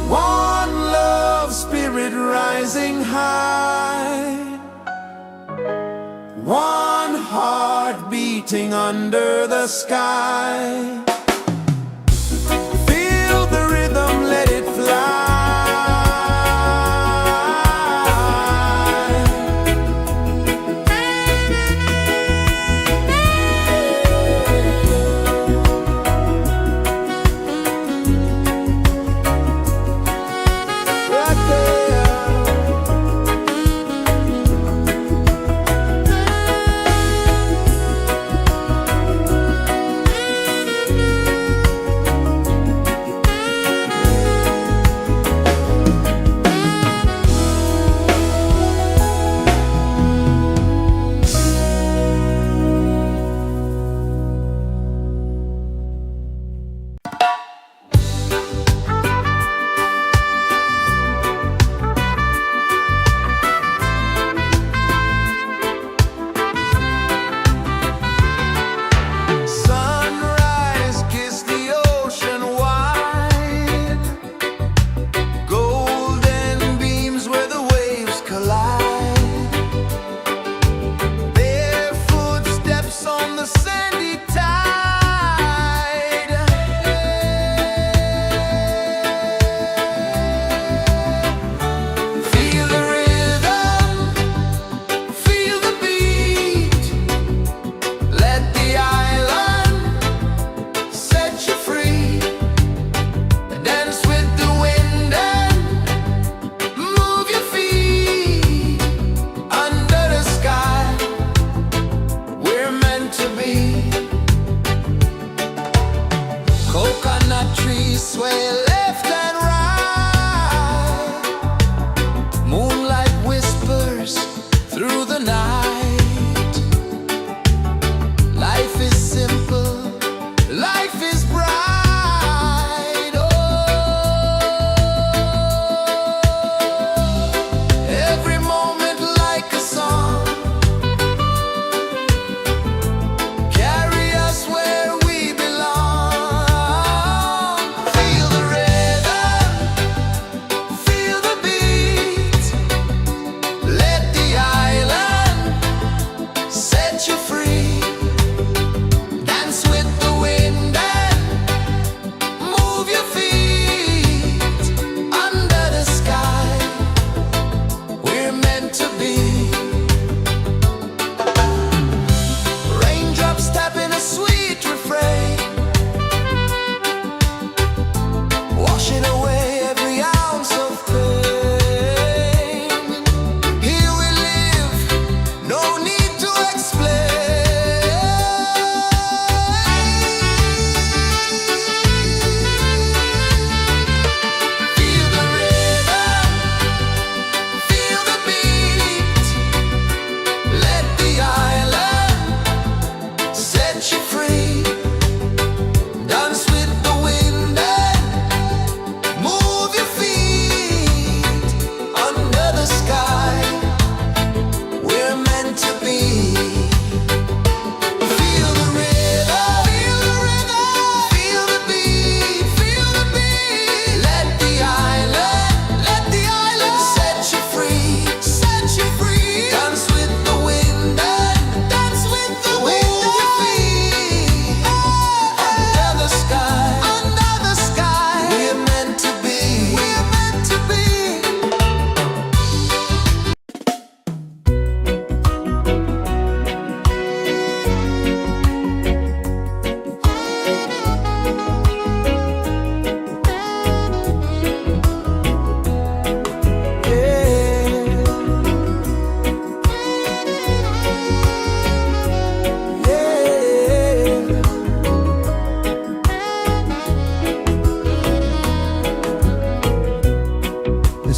One love, spirit rising high. One heart beating under the sky. Feel the rhythm, let it fly. Right there.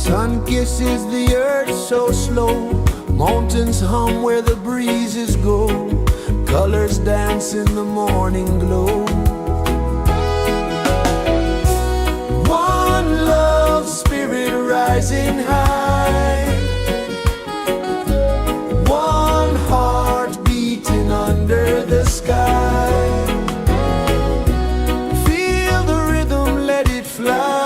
Sun kisses the earth so slow, mountains hum where the breezes go, colors dance in the morning glow. One love spirit rising high, one heart beating under the sky. Feel the rhythm, let it fly.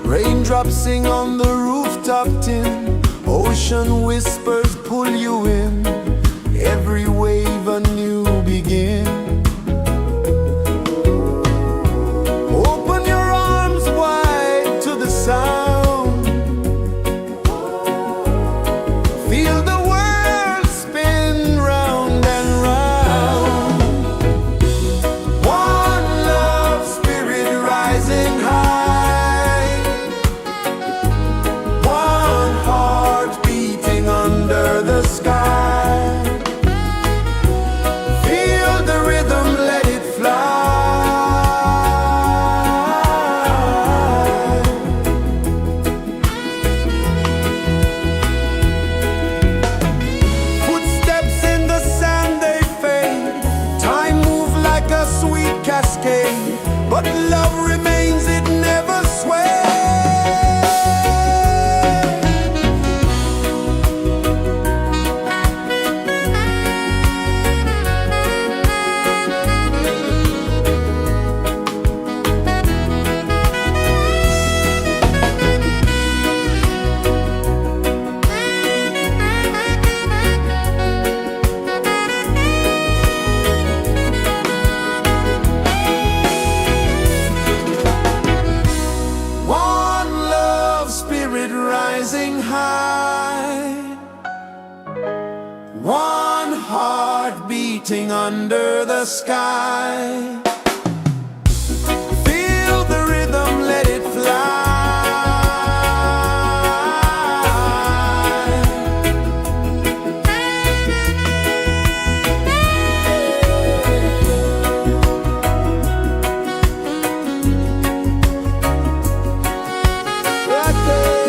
Raindrops sing on the rooftop tin, ocean whispers pull you in, every wave a new begin. Open your arms wide to the sound, feel the world spin round and round. One love spirit rising high, one heart beating under the sky. Feel the rhythm, let it fly. Footsteps in the sand, they fade, time moves like a sweet cascade, but love remains, it never sways. One love spirit rising high, one heart beating under the sky. Feel the rhythm, let it fly. Right there.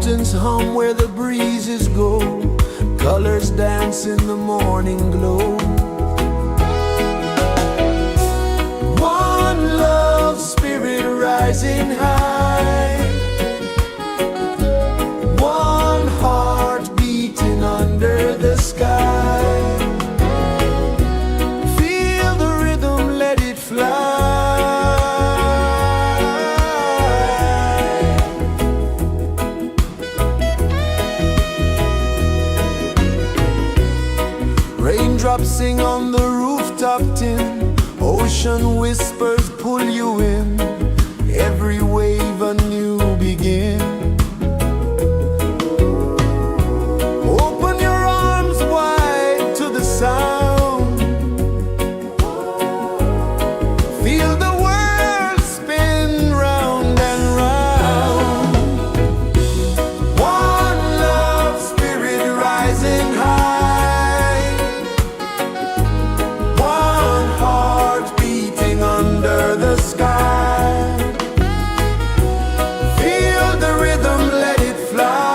Mountains hum where the breezes go, colors dance in the morning glow. One love spirit rising high, one heart beating under the sky. Feel the rhythm, let it fly. Raindrops sing on the rooftop tin, ocean whispers pull you in, every wave a new begin. Open your arms wide to the sound, feel the world spin round and round. One love spirit rising high, one heart beating under the sky. Feel the rhythm, let it fly.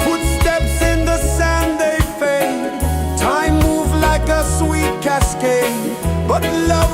Footsteps in the sand, they fade. Time moves like a sweet cascade, but love